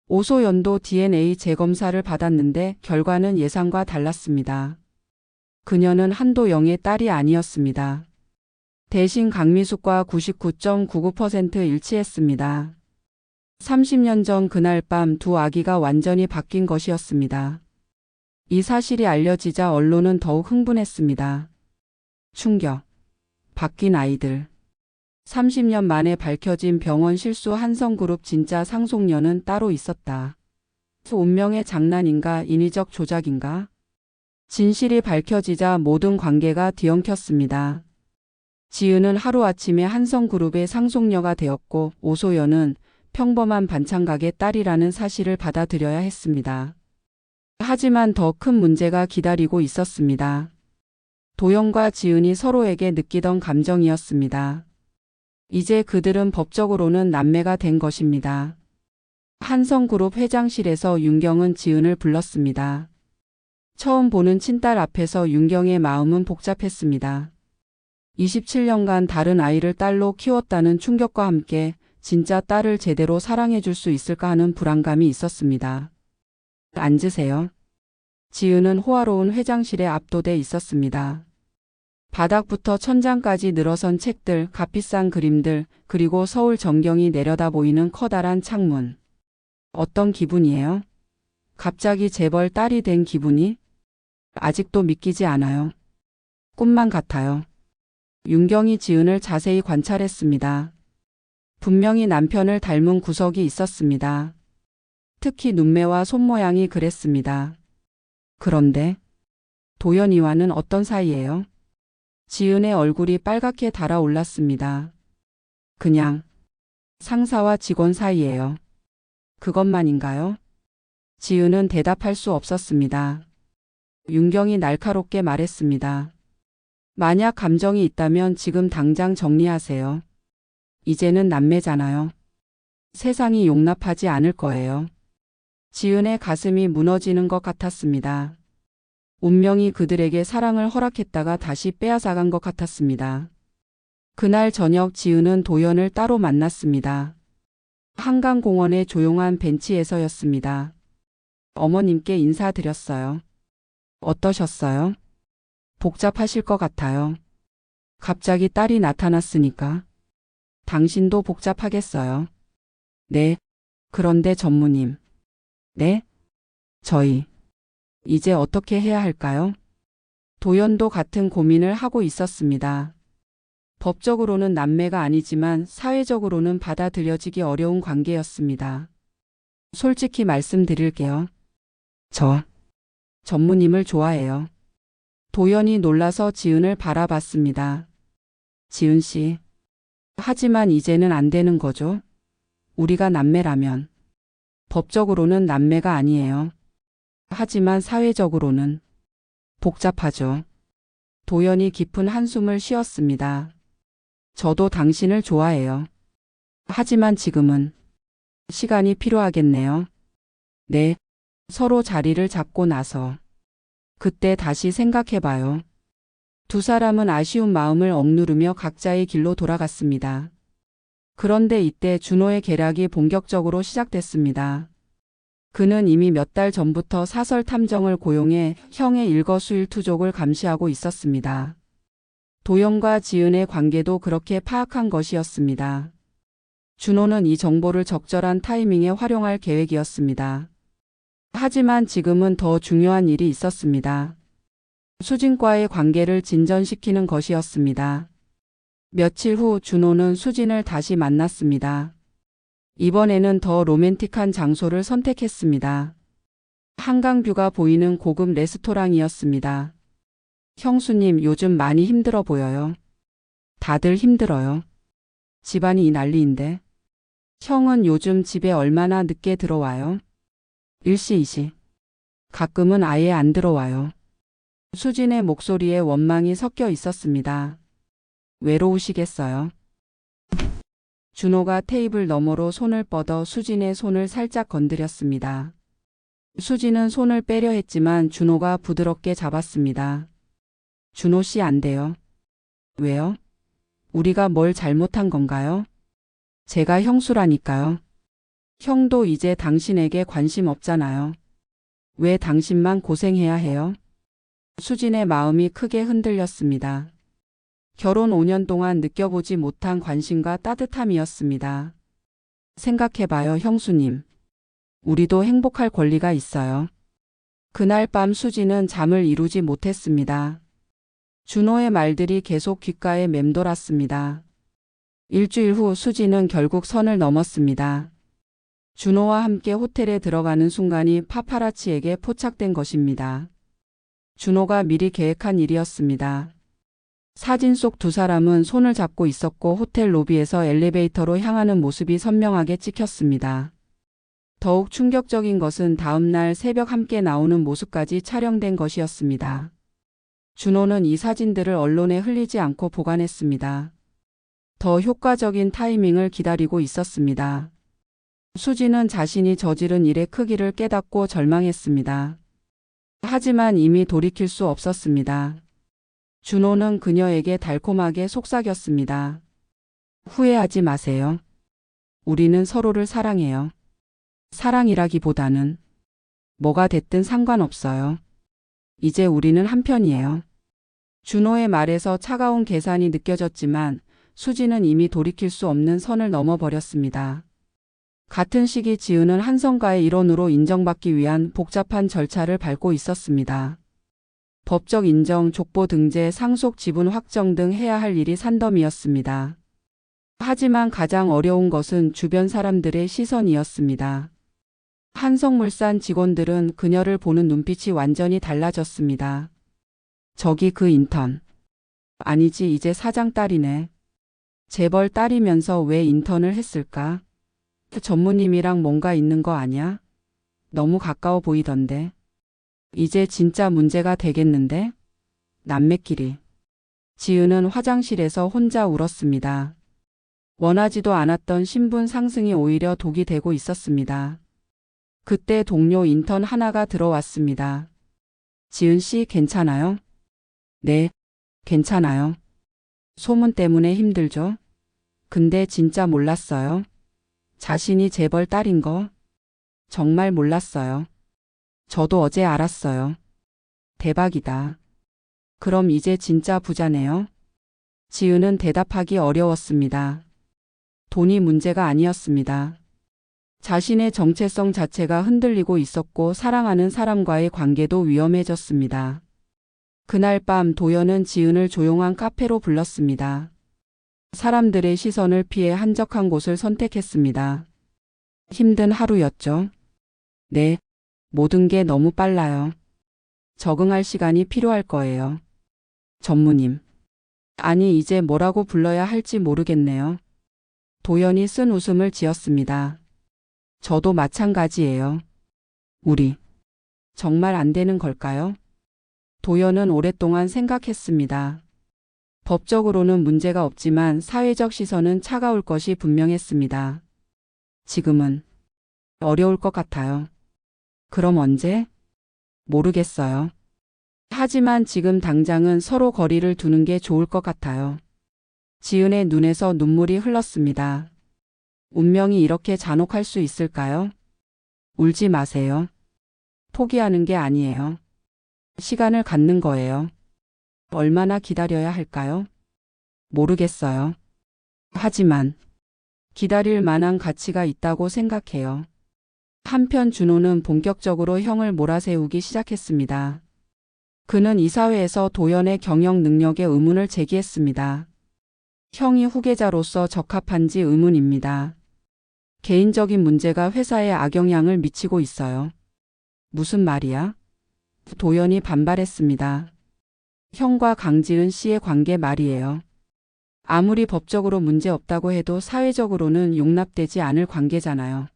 오소연도 DNA 재검사를 받았는데 결과는 예상과 달랐습니다. 그녀는 한도영의 딸이 아니었습니다. 대신 강미숙과 99.99% 일치했습니다. 30년 전 그날 밤 두 아기가 완전히 바뀐 것이었습니다. 이 사실이 알려지자 언론은 더욱 흥분했습니다. 충격. 바뀐 아이들. 30년 만에 밝혀진 병원 실수 한성그룹 진짜 상속녀는 따로 있었다. 운명의 장난인가 인위적 조작인가? 진실이 밝혀지자 모든 관계가 뒤엉켰습니다. 지은은 하루아침에 한성그룹의 상속녀가 되었고 오소연은 평범한 반찬가게 딸이라는 사실을 받아들여야 했습니다. 하지만 더 큰 문제가 기다리고 있었습니다. 도연과 지은이 서로에게 느끼던 감정이었습니다. 이제 그들은 법적으로는 남매가 된 것입니다. 한성그룹 회장실에서 윤경은 지은을 불렀습니다. 처음 보는 친딸 앞에서 윤경의 마음은 복잡했습니다. 27년간 다른 아이를 딸로 키웠다는 충격과 함께 진짜 딸을 제대로 사랑해 줄 수 있을까 하는 불안감이 있었습니다. 앉으세요. 지은은 호화로운 회장실에 압도돼 있었습니다. 바닥부터 천장까지 늘어선 책들, 값비싼 그림들, 그리고 서울 전경이 내려다 보이는 커다란 창문. 어떤 기분이에요? 갑자기 재벌 딸이 된 기분이? 아직도 믿기지 않아요. 꿈만 같아요. 윤경이 지은을 자세히 관찰했습니다. 분명히 남편을 닮은 구석이 있었습니다. 특히 눈매와 손모양이 그랬습니다. 그런데 도연이와는 어떤 사이예요? 지은의 얼굴이 빨갛게 달아올랐습니다. 그냥 상사와 직원 사이예요. 그것만인가요? 지은은 대답할 수 없었습니다. 윤경이 날카롭게 말했습니다. 만약 감정이 있다면 지금 당장 정리하세요. 이제는 남매잖아요. 세상이 용납하지 않을 거예요. 지은의 가슴이 무너지는 것 같았습니다. 운명이 그들에게 사랑을 허락했다가 다시 빼앗아간 것 같았습니다. 그날 저녁 지은은 도연을 따로 만났습니다. 한강공원의 조용한 벤치에서였습니다. 어머님께 인사드렸어요. 어떠셨어요? 복잡하실 것 같아요. 갑자기 딸이 나타났으니까. 당신도 복잡하겠어요. 네. 그런데 전무님. 네? 저희. 이제 어떻게 해야 할까요? 도연도 같은 고민을 하고 있었습니다. 법적으로는 남매가 아니지만 사회적으로는 받아들여지기 어려운 관계였습니다. 솔직히 말씀드릴게요. 저 전무님을 좋아해요. 도연이 놀라서 지은을 바라봤습니다. 지은 씨. 하지만 이제는 안 되는 거죠? 우리가 남매라면. 법적으로는 남매가 아니에요. 하지만 사회적으로는 복잡하죠. 도연이 깊은 한숨을 쉬었습니다. 저도 당신을 좋아해요. 하지만 지금은 시간이 필요하겠네요. 네. 서로 자리를 잡고 나서. 그때 다시 생각해봐요. 두 사람은 아쉬운 마음을 억누르며 각자의 길로 돌아갔습니다. 그런데 이때 준호의 계략이 본격적으로 시작됐습니다. 그는 이미 몇 달 전부터 사설 탐정을 고용해 형의 일거수일투족을 감시하고 있었습니다. 도연과 지은의 관계도 그렇게 파악한 것이었습니다. 준호는 이 정보를 적절한 타이밍에 활용할 계획이었습니다. 하지만 지금은 더 중요한 일이 있었습니다. 수진과의 관계를 진전시키는 것이었습니다. 며칠 후 준호는 수진을 다시 만났습니다. 이번에는 더 로맨틱한 장소를 선택했습니다. 한강뷰가 보이는 고급 레스토랑이었습니다. 형수님 요즘 많이 힘들어 보여요. 다들 힘들어요. 집안이 이 난리인데. 형은 요즘 집에 얼마나 늦게 들어와요? 1시 2시. 가끔은 아예 안 들어와요. 수진의 목소리에 원망이 섞여 있었습니다. 외로우시겠어요? 준호가 테이블 너머로 손을 뻗어 수진의 손을 살짝 건드렸습니다. 수진은 손을 빼려 했지만 준호가 부드럽게 잡았습니다. 준호 씨 안 돼요. 왜요? 우리가 뭘 잘못한 건가요? 제가 형수라니까요. 형도 이제 당신에게 관심 없잖아요. 왜 당신만 고생해야 해요? 수진의 마음이 크게 흔들렸습니다. 결혼 5년 동안 느껴보지 못한 관심과 따뜻함이었습니다. 생각해봐요, 형수님. 우리도 행복할 권리가 있어요. 그날 밤 수진은 잠을 이루지 못했습니다. 준호의 말들이 계속 귓가에 맴돌았습니다. 일주일 후 수진은 결국 선을 넘었습니다. 준호와 함께 호텔에 들어가는 순간이 파파라치에게 포착된 것입니다. 준호가 미리 계획한 일이었습니다. 사진 속 두 사람은 손을 잡고 있었고 호텔 로비에서 엘리베이터로 향하는 모습이 선명하게 찍혔습니다. 더욱 충격적인 것은 다음날 새벽 함께 나오는 모습까지 촬영된 것이었습니다. 준호는 이 사진들을 언론에 흘리지 않고 보관했습니다. 더 효과적인 타이밍을 기다리고 있었습니다. 수진은 자신이 저지른 일의 크기를 깨닫고 절망했습니다. 하지만 이미 돌이킬 수 없었습니다. 준호는 그녀에게 달콤하게 속삭였습니다. 후회하지 마세요. 우리는 서로를 사랑해요. 사랑이라기보다는 뭐가 됐든 상관없어요. 이제 우리는 한편이에요. 준호의 말에서 차가운 계산이 느껴졌지만 수진은 이미 돌이킬 수 없는 선을 넘어버렸습니다. 같은 시기 지은은 한성가의 일원으로 인정받기 위한 복잡한 절차를 밟고 있었습니다. 법적 인정, 족보 등재, 상속 지분 확정 등 해야 할 일이 산더미였습니다. 하지만 가장 어려운 것은 주변 사람들의 시선이었습니다. 한성물산 직원들은 그녀를 보는 눈빛이 완전히 달라졌습니다. 저기 그 인턴. 아니지, 이제 사장 딸이네. 재벌 딸이면서 왜 인턴을 했을까? 전무님이랑 뭔가 있는 거 아냐? 너무 가까워 보이던데. 이제 진짜 문제가 되겠는데? 남매끼리. 지은은 화장실에서 혼자 울었습니다. 원하지도 않았던 신분 상승이 오히려 독이 되고 있었습니다. 그때 동료 인턴 하나가 들어왔습니다. 지은 씨 괜찮아요? 네, 괜찮아요. 소문 때문에 힘들죠? 근데 진짜 몰랐어요. 자신이 재벌 딸인 거? 정말 몰랐어요. 저도 어제 알았어요. 대박이다. 그럼 이제 진짜 부자네요? 지은은 대답하기 어려웠습니다. 돈이 문제가 아니었습니다. 자신의 정체성 자체가 흔들리고 있었고 사랑하는 사람과의 관계도 위험해졌습니다. 그날 밤 도연은 지은을 조용한 카페로 불렀습니다. 사람들의 시선을 피해 한적한 곳을 선택했습니다. 힘든 하루였죠? 네, 모든 게 너무 빨라요. 적응할 시간이 필요할 거예요. 전무님. 아니, 이제 뭐라고 불러야 할지 모르겠네요. 도연이 쓴 웃음을 지었습니다. 저도 마찬가지예요. 우리 정말 안 되는 걸까요? 도연은 오랫동안 생각했습니다. 법적으로는 문제가 없지만 사회적 시선은 차가울 것이 분명했습니다. 지금은 어려울 것 같아요. 그럼 언제? 모르겠어요. 하지만 지금 당장은 서로 거리를 두는 게 좋을 것 같아요. 지은의 눈에서 눈물이 흘렀습니다. 운명이 이렇게 잔혹할 수 있을까요? 울지 마세요. 포기하는 게 아니에요. 시간을 갖는 거예요. 얼마나 기다려야 할까요? 모르겠어요. 하지만 기다릴 만한 가치가 있다고 생각해요. 한편 준호는 본격적으로 형을 몰아세우기 시작했습니다. 그는 이사회에서 도연의 경영 능력에 의문을 제기했습니다. 형이 후계자로서 적합한지 의문입니다. 개인적인 문제가 회사에 악영향을 미치고 있어요. 무슨 말이야? 도연이 반발했습니다. 형과 강지은 씨의 관계 말이에요. 아무리 법적으로 문제 없다고 해도 사회적으로는 용납되지 않을 관계잖아요.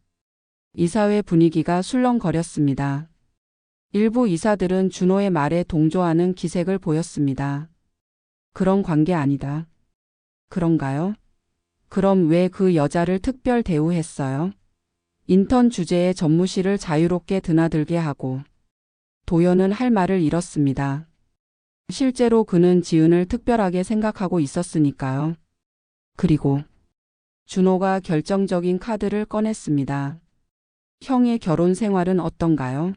이사회 분위기가 술렁거렸습니다. 일부 이사들은 준호의 말에 동조하는 기색을 보였습니다. 그런 관계 아니다. 그런가요? 그럼 왜 그 여자를 특별 대우했어요? 인턴 주제에 전무실을 자유롭게 드나들게 하고. 도연은 할 말을 잃었습니다. 실제로 그는 지은을 특별하게 생각하고 있었으니까요. 그리고 준호가 결정적인 카드를 꺼냈습니다. 형의 결혼 생활은 어떤가요?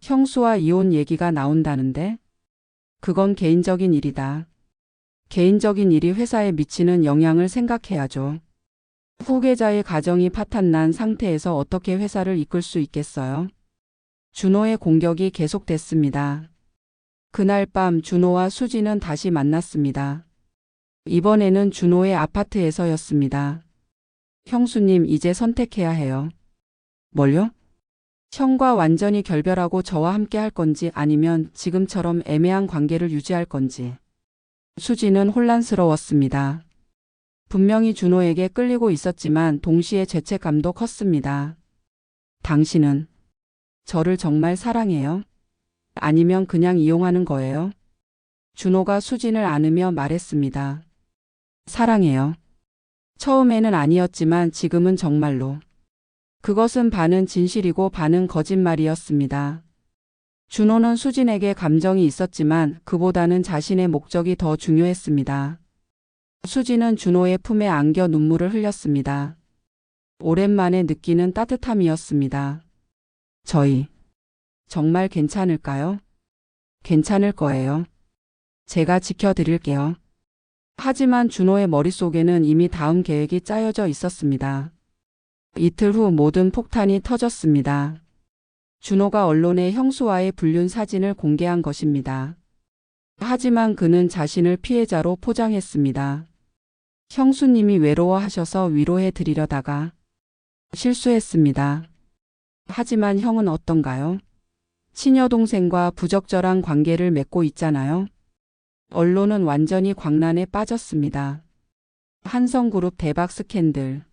형수와 이혼 얘기가 나온다는데? 그건 개인적인 일이다. 개인적인 일이 회사에 미치는 영향을 생각해야죠. 후계자의 가정이 파탄난 상태에서 어떻게 회사를 이끌 수 있겠어요? 준호의 공격이 계속됐습니다. 그날 밤 준호와 수지는 다시 만났습니다. 이번에는 준호의 아파트에서였습니다. 형수님, 이제 선택해야 해요. 뭘요? 형과 완전히 결별하고 저와 함께 할 건지 아니면 지금처럼 애매한 관계를 유지할 건지. 수지는 혼란스러웠습니다. 분명히 준호에게 끌리고 있었지만 동시에 죄책감도 컸습니다. 당신은 저를 정말 사랑해요? 아니면 그냥 이용하는 거예요? 준호가 수진을 안으며 말했습니다. 사랑해요. 처음에는 아니었지만 지금은 정말로. 그것은 반은 진실이고 반은 거짓말이었습니다. 준호는 수진에게 감정이 있었지만 그보다는 자신의 목적이 더 중요했습니다. 수진은 준호의 품에 안겨 눈물을 흘렸습니다. 오랜만에 느끼는 따뜻함이었습니다. 저희 정말 괜찮을까요? 괜찮을 거예요. 제가 지켜드릴게요. 하지만 준호의 머릿속에는 이미 다음 계획이 짜여져 있었습니다. 이틀 후 모든 폭탄이 터졌습니다. 준호가 언론에 형수와의 불륜 사진을 공개한 것입니다. 하지만 그는 자신을 피해자로 포장했습니다. 형수님이 외로워하셔서 위로해 드리려다가 실수했습니다. 하지만 형은 어떤가요? 친여동생과 부적절한 관계를 맺고 있잖아요. 언론은 완전히 광란에 빠졌습니다. 한성그룹 대박 스캔들.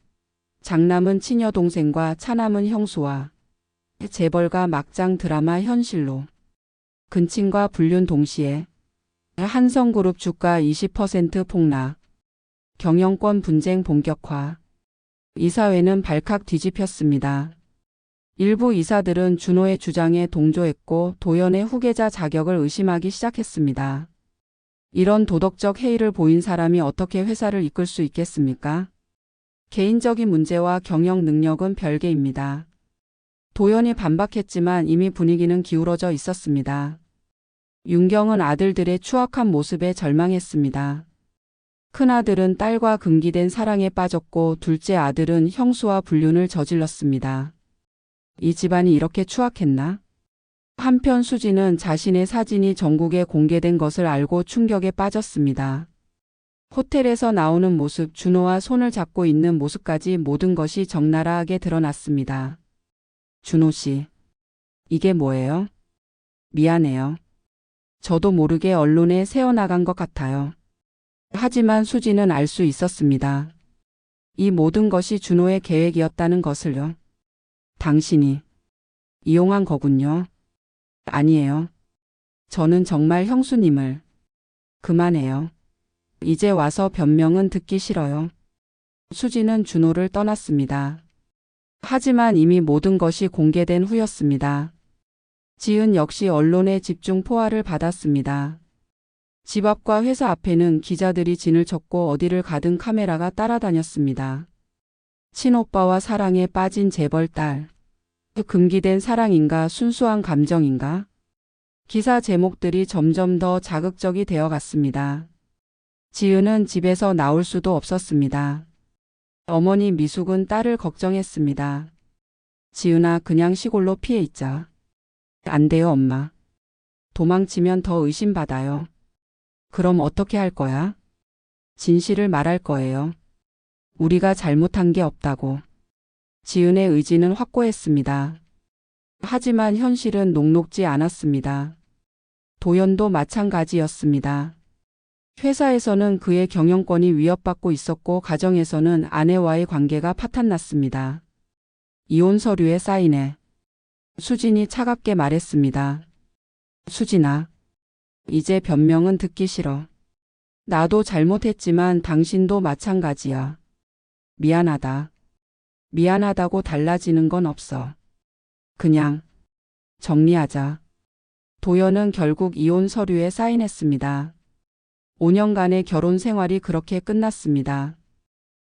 장남은 친여동생과 차남은 형수와 재벌가 막장 드라마 현실로. 근친과 불륜 동시에 한성그룹 주가 20% 폭락. 경영권 분쟁 본격화. 이사회는 발칵 뒤집혔습니다. 일부 이사들은 준호의 주장에 동조했고 도연의 후계자 자격을 의심하기 시작했습니다. 이런 도덕적 해이를 보인 사람이 어떻게 회사를 이끌 수 있겠습니까? 개인적인 문제와 경영 능력은 별개입니다. 도연이 반박했지만 이미 분위기는 기울어져 있었습니다. 윤경은 아들들의 추악한 모습에 절망했습니다. 큰아들은 딸과 금기된 사랑에 빠졌고 둘째 아들은 형수와 불륜을 저질렀습니다. 이 집안이 이렇게 추악했나? 한편 수지는 자신의 사진이 전국에 공개된 것을 알고 충격에 빠졌습니다. 호텔에서 나오는 모습, 준호와 손을 잡고 있는 모습까지 모든 것이 적나라하게 드러났습니다. 준호 씨, 이게 뭐예요? 미안해요. 저도 모르게 언론에 새어나간 것 같아요. 하지만 수지는 알 수 있었습니다. 이 모든 것이 준호의 계획이었다는 것을요. 당신이 이용한 거군요. 아니에요. 저는 정말 형수님을. 그만해요. 이제 와서 변명은 듣기 싫어요. 수지는 준호를 떠났습니다. 하지만 이미 모든 것이 공개된 후였습니다. 지은 역시 언론의 집중 포화를 받았습니다. 집 앞과 회사 앞에는 기자들이 진을 쳤고 어디를 가든 카메라가 따라다녔습니다. 친오빠와 사랑에 빠진 재벌 딸. 금기된 사랑인가 순수한 감정인가? 기사 제목들이 점점 더 자극적이 되어 갔습니다. 지은은 집에서 나올 수도 없었습니다. 어머니 미숙은 딸을 걱정했습니다. 지은아, 그냥 시골로 피해 있자. 안 돼요, 엄마. 도망치면 더 의심받아요. 그럼 어떻게 할 거야? 진실을 말할 거예요. 우리가 잘못한 게 없다고. 지은의 의지는 확고했습니다. 하지만 현실은 녹록지 않았습니다. 도연도 마찬가지였습니다. 회사에서는 그의 경영권이 위협받고 있었고 가정에서는 아내와의 관계가 파탄났습니다. 이혼 서류에 사인해. 수진이 차갑게 말했습니다. 수진아, 이제 변명은 듣기 싫어. 나도 잘못했지만 당신도 마찬가지야. 미안하다. 미안하다고 달라지는 건 없어. 그냥 정리하자. 도연은 결국 이혼 서류에 사인했습니다. 5년간의 결혼 생활이 그렇게 끝났습니다.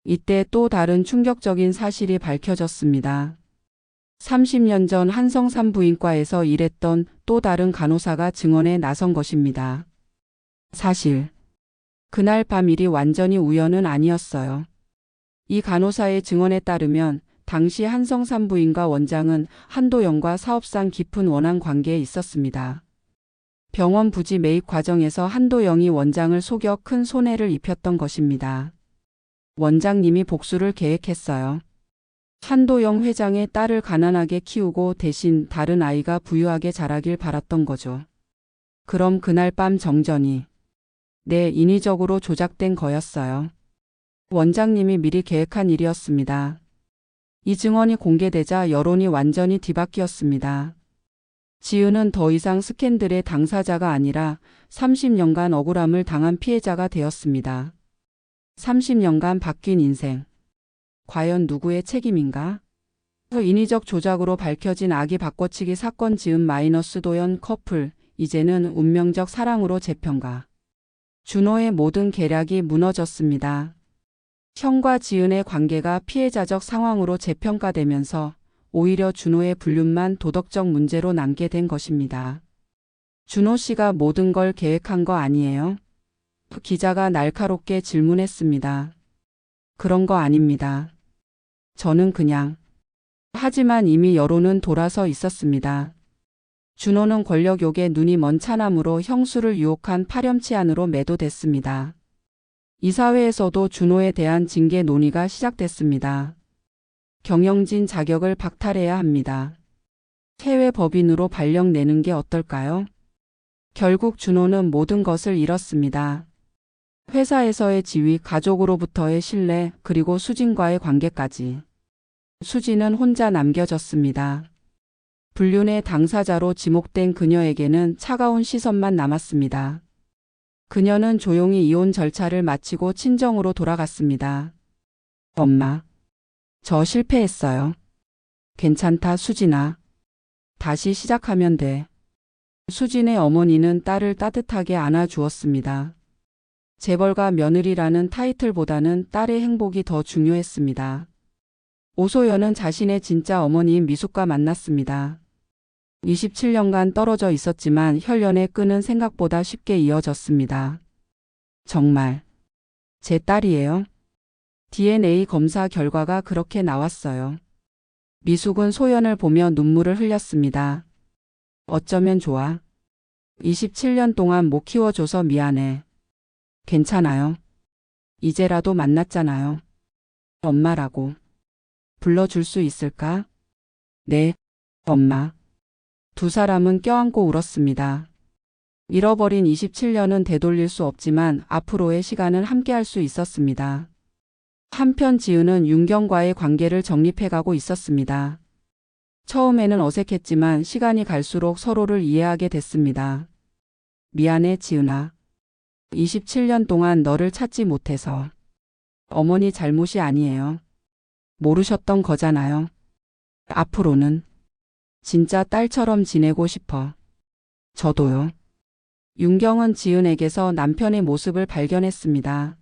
이때 또 다른 충격적인 사실이 밝혀졌습니다. 30년 전 한성산부인과에서 일했던 또 다른 간호사가 증언에 나선 것입니다. 사실 그날 밤 일이 완전히 우연은 아니었어요. 이 간호사의 증언에 따르면 당시 한성산부인과 원장은 한도영과 사업상 깊은 원한 관계에 있었습니다. 병원 부지 매입 과정에서 한도영이 원장을 속여 큰 손해를 입혔던 것입니다. 원장님이 복수를 계획했어요. 한도영 회장의 딸을 가난하게 키우고 대신 다른 아이가 부유하게 자라길 바랐던 거죠. 그럼 그날 밤 정전이 인위적으로 조작된 거였어요. 원장님이 미리 계획한 일이었습니다. 이 증언이 공개되자 여론이 완전히 뒤바뀌었습니다. 지은은 더 이상 스캔들의 당사자가 아니라 30년간 억울함을 당한 피해자가 되었습니다. 30년간 바뀐 인생. 과연 누구의 책임인가? 인위적 조작으로 밝혀진 아기 바꿔치기 사건 지은 마이너스 도연 커플, 이제는 운명적 사랑으로 재평가. 준호의 모든 계략이 무너졌습니다. 형과 지은의 관계가 피해자적 상황으로 재평가되면서 오히려 준호의 불륜만 도덕적 문제로 남게 된 것입니다. 준호 씨가 모든 걸 계획한 거 아니에요? 기자가 날카롭게 질문했습니다. 그런 거 아닙니다. 저는 그냥. 하지만 이미 여론은 돌아서 있었습니다. 준호는 권력욕에 눈이 먼 차남으로 형수를 유혹한 파렴치한으로 매도됐습니다. 이사회에서도 준호에 대한 징계 논의가 시작됐습니다. 경영진 자격을 박탈해야 합니다. 해외 법인으로 발령내는 게 어떨까요? 결국 준호는 모든 것을 잃었습니다. 회사에서의 지위, 가족으로부터의 신뢰, 그리고 수진과의 관계까지. 수진은 혼자 남겨졌습니다. 불륜의 당사자로 지목된 그녀에게는 차가운 시선만 남았습니다. 그녀는 조용히 이혼 절차를 마치고 친정으로 돌아갔습니다. 엄마, 저 실패했어요. 괜찮다, 수진아. 다시 시작하면 돼. 수진의 어머니는 딸을 따뜻하게 안아주었습니다. 재벌가 며느리라는 타이틀보다는 딸의 행복이 더 중요했습니다. 오소연은 자신의 진짜 어머니인 미숙과 만났습니다. 27년간 떨어져 있었지만 혈연의 끈은 생각보다 쉽게 이어졌습니다. 정말 제 딸이에요? DNA 검사 결과가 그렇게 나왔어요. 미숙은 소연을 보며 눈물을 흘렸습니다. 어쩌면 좋아. 27년 동안 못 키워줘서 미안해. 괜찮아요. 이제라도 만났잖아요. 엄마라고 불러줄 수 있을까? 네, 엄마. 두 사람은 껴안고 울었습니다. 잃어버린 27년은 되돌릴 수 없지만 앞으로의 시간은 함께할 수 있었습니다. 한편 지은은 윤경과의 관계를 정립해가고 있었습니다. 처음에는 어색했지만 시간이 갈수록 서로를 이해하게 됐습니다. 미안해, 지은아. 27년 동안 너를 찾지 못해서. 어머니 잘못이 아니에요. 모르셨던 거잖아요. 앞으로는 진짜 딸처럼 지내고 싶어. 저도요. 윤경은 지은에게서 남편의 모습을 발견했습니다.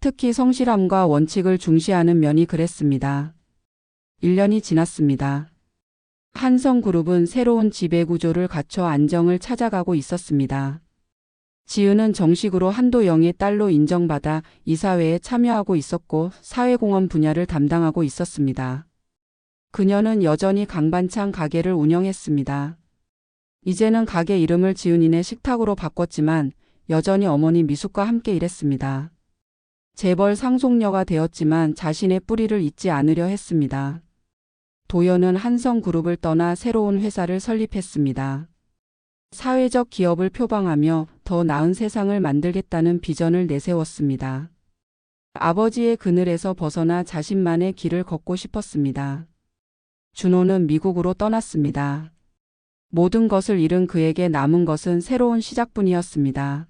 특히 성실함과 원칙을 중시하는 면이 그랬습니다. 1년이 지났습니다. 한성그룹은 새로운 지배구조를 갖춰 안정을 찾아가고 있었습니다. 지은은 정식으로 한도영의 딸로 인정받아 이사회에 참여하고 있었고 사회공헌 분야를 담당하고 있었습니다. 그녀는 여전히 강반찬 가게를 운영했습니다. 이제는 가게 이름을 지은이네 식탁으로 바꿨지만 여전히 어머니 미숙과 함께 일했습니다. 재벌 상속녀가 되었지만 자신의 뿌리를 잊지 않으려 했습니다. 도연은 한성그룹을 떠나 새로운 회사를 설립했습니다. 사회적 기업을 표방하며 더 나은 세상을 만들겠다는 비전을 내세웠습니다. 아버지의 그늘에서 벗어나 자신만의 길을 걷고 싶었습니다. 준호는 미국으로 떠났습니다. 모든 것을 잃은 그에게 남은 것은 새로운 시작뿐이었습니다.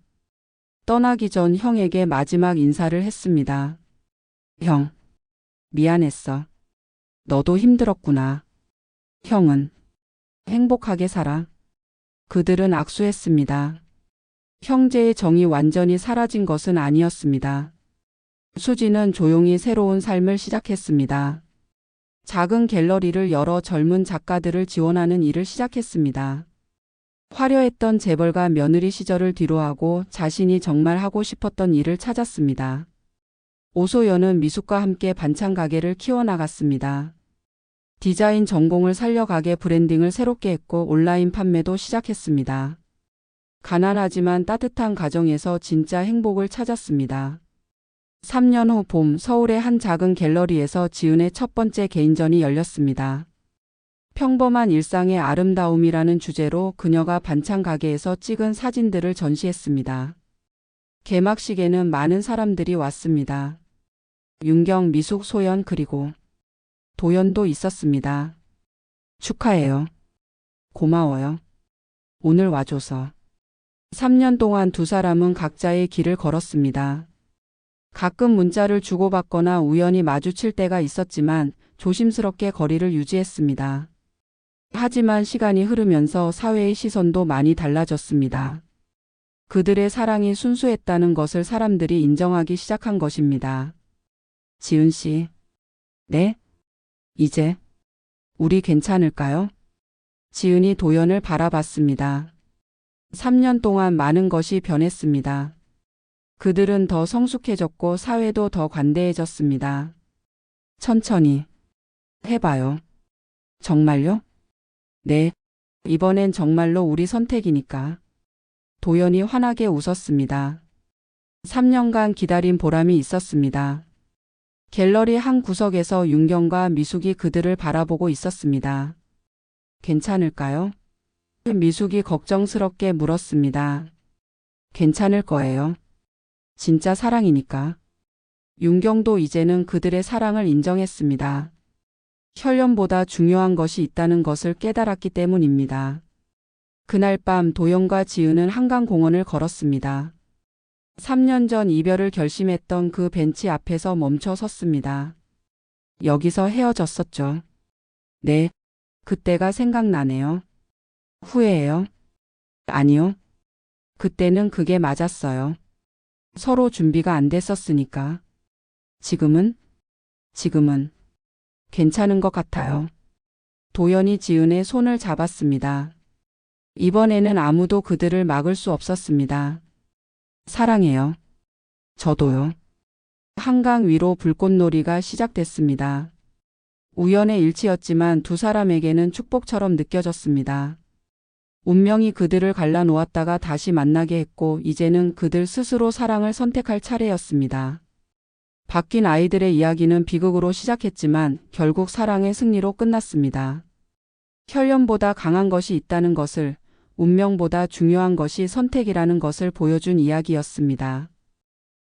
떠나기 전 형에게 마지막 인사를 했습니다. 형, 미안했어. 너도 힘들었구나. 형은 행복하게 살아. 그들은 악수했습니다. 형제의 정이 완전히 사라진 것은 아니었습니다. 수지는 조용히 새로운 삶을 시작했습니다. 작은 갤러리를 열어 젊은 작가들을 지원하는 일을 시작했습니다. 화려했던 재벌가 며느리 시절을 뒤로하고 자신이 정말 하고 싶었던 일을 찾았습니다. 오소연은 미숙과 함께 반찬 가게를 키워나갔습니다. 디자인 전공을 살려 가게 브랜딩을 새롭게 했고 온라인 판매도 시작했습니다. 가난하지만 따뜻한 가정에서 진짜 행복을 찾았습니다. 3년 후 봄 서울의 한 작은 갤러리에서 지은의 첫 번째 개인전이 열렸습니다. 평범한 일상의 아름다움이라는 주제로 그녀가 반찬 가게에서 찍은 사진들을 전시했습니다. 개막식에는 많은 사람들이 왔습니다. 윤경, 미숙, 소연 그리고 도연도 있었습니다. 축하해요. 고마워요. 오늘 와줘서. 3년 동안 두 사람은 각자의 길을 걸었습니다. 가끔 문자를 주고받거나 우연히 마주칠 때가 있었지만 조심스럽게 거리를 유지했습니다. 하지만 시간이 흐르면서 사회의 시선도 많이 달라졌습니다. 그들의 사랑이 순수했다는 것을 사람들이 인정하기 시작한 것입니다. 지은 씨. 네? 이제 우리 괜찮을까요? 지은이 도연을 바라봤습니다. 3년 동안 많은 것이 변했습니다. 그들은 더 성숙해졌고 사회도 더 관대해졌습니다. 천천히 해봐요. 정말요? 네. 이번엔 정말로 우리 선택이니까. 도연이 환하게 웃었습니다. 3년간 기다린 보람이 있었습니다. 갤러리 한 구석에서 윤경과 미숙이 그들을 바라보고 있었습니다. 괜찮을까요? 미숙이 걱정스럽게 물었습니다. 괜찮을 거예요. 진짜 사랑이니까. 윤경도 이제는 그들의 사랑을 인정했습니다. 혈연보다 중요한 것이 있다는 것을 깨달았기 때문입니다. 그날 밤 도연과 지은은 한강공원을 걸었습니다. 3년 전 이별을 결심했던 그 벤치 앞에서 멈춰 섰습니다. 여기서 헤어졌었죠. 네, 그때가 생각나네요. 후회해요? 아니요. 그때는 그게 맞았어요. 서로 준비가 안 됐었으니까. 지금은 괜찮은 것 같아요. 도연이 지은의 손을 잡았습니다. 이번에는 아무도 그들을 막을 수 없었습니다. 사랑해요. 저도요. 한강 위로 불꽃놀이가 시작됐습니다. 우연의 일치였지만 두 사람에게는 축복처럼 느껴졌습니다. 운명이 그들을 갈라놓았다가 다시 만나게 했고 이제는 그들 스스로 사랑을 선택할 차례였습니다. 바뀐 아이들의 이야기는 비극으로 시작했지만 결국 사랑의 승리로 끝났습니다. 혈연보다 강한 것이 있다는 것을, 운명보다 중요한 것이 선택이라는 것을 보여준 이야기였습니다.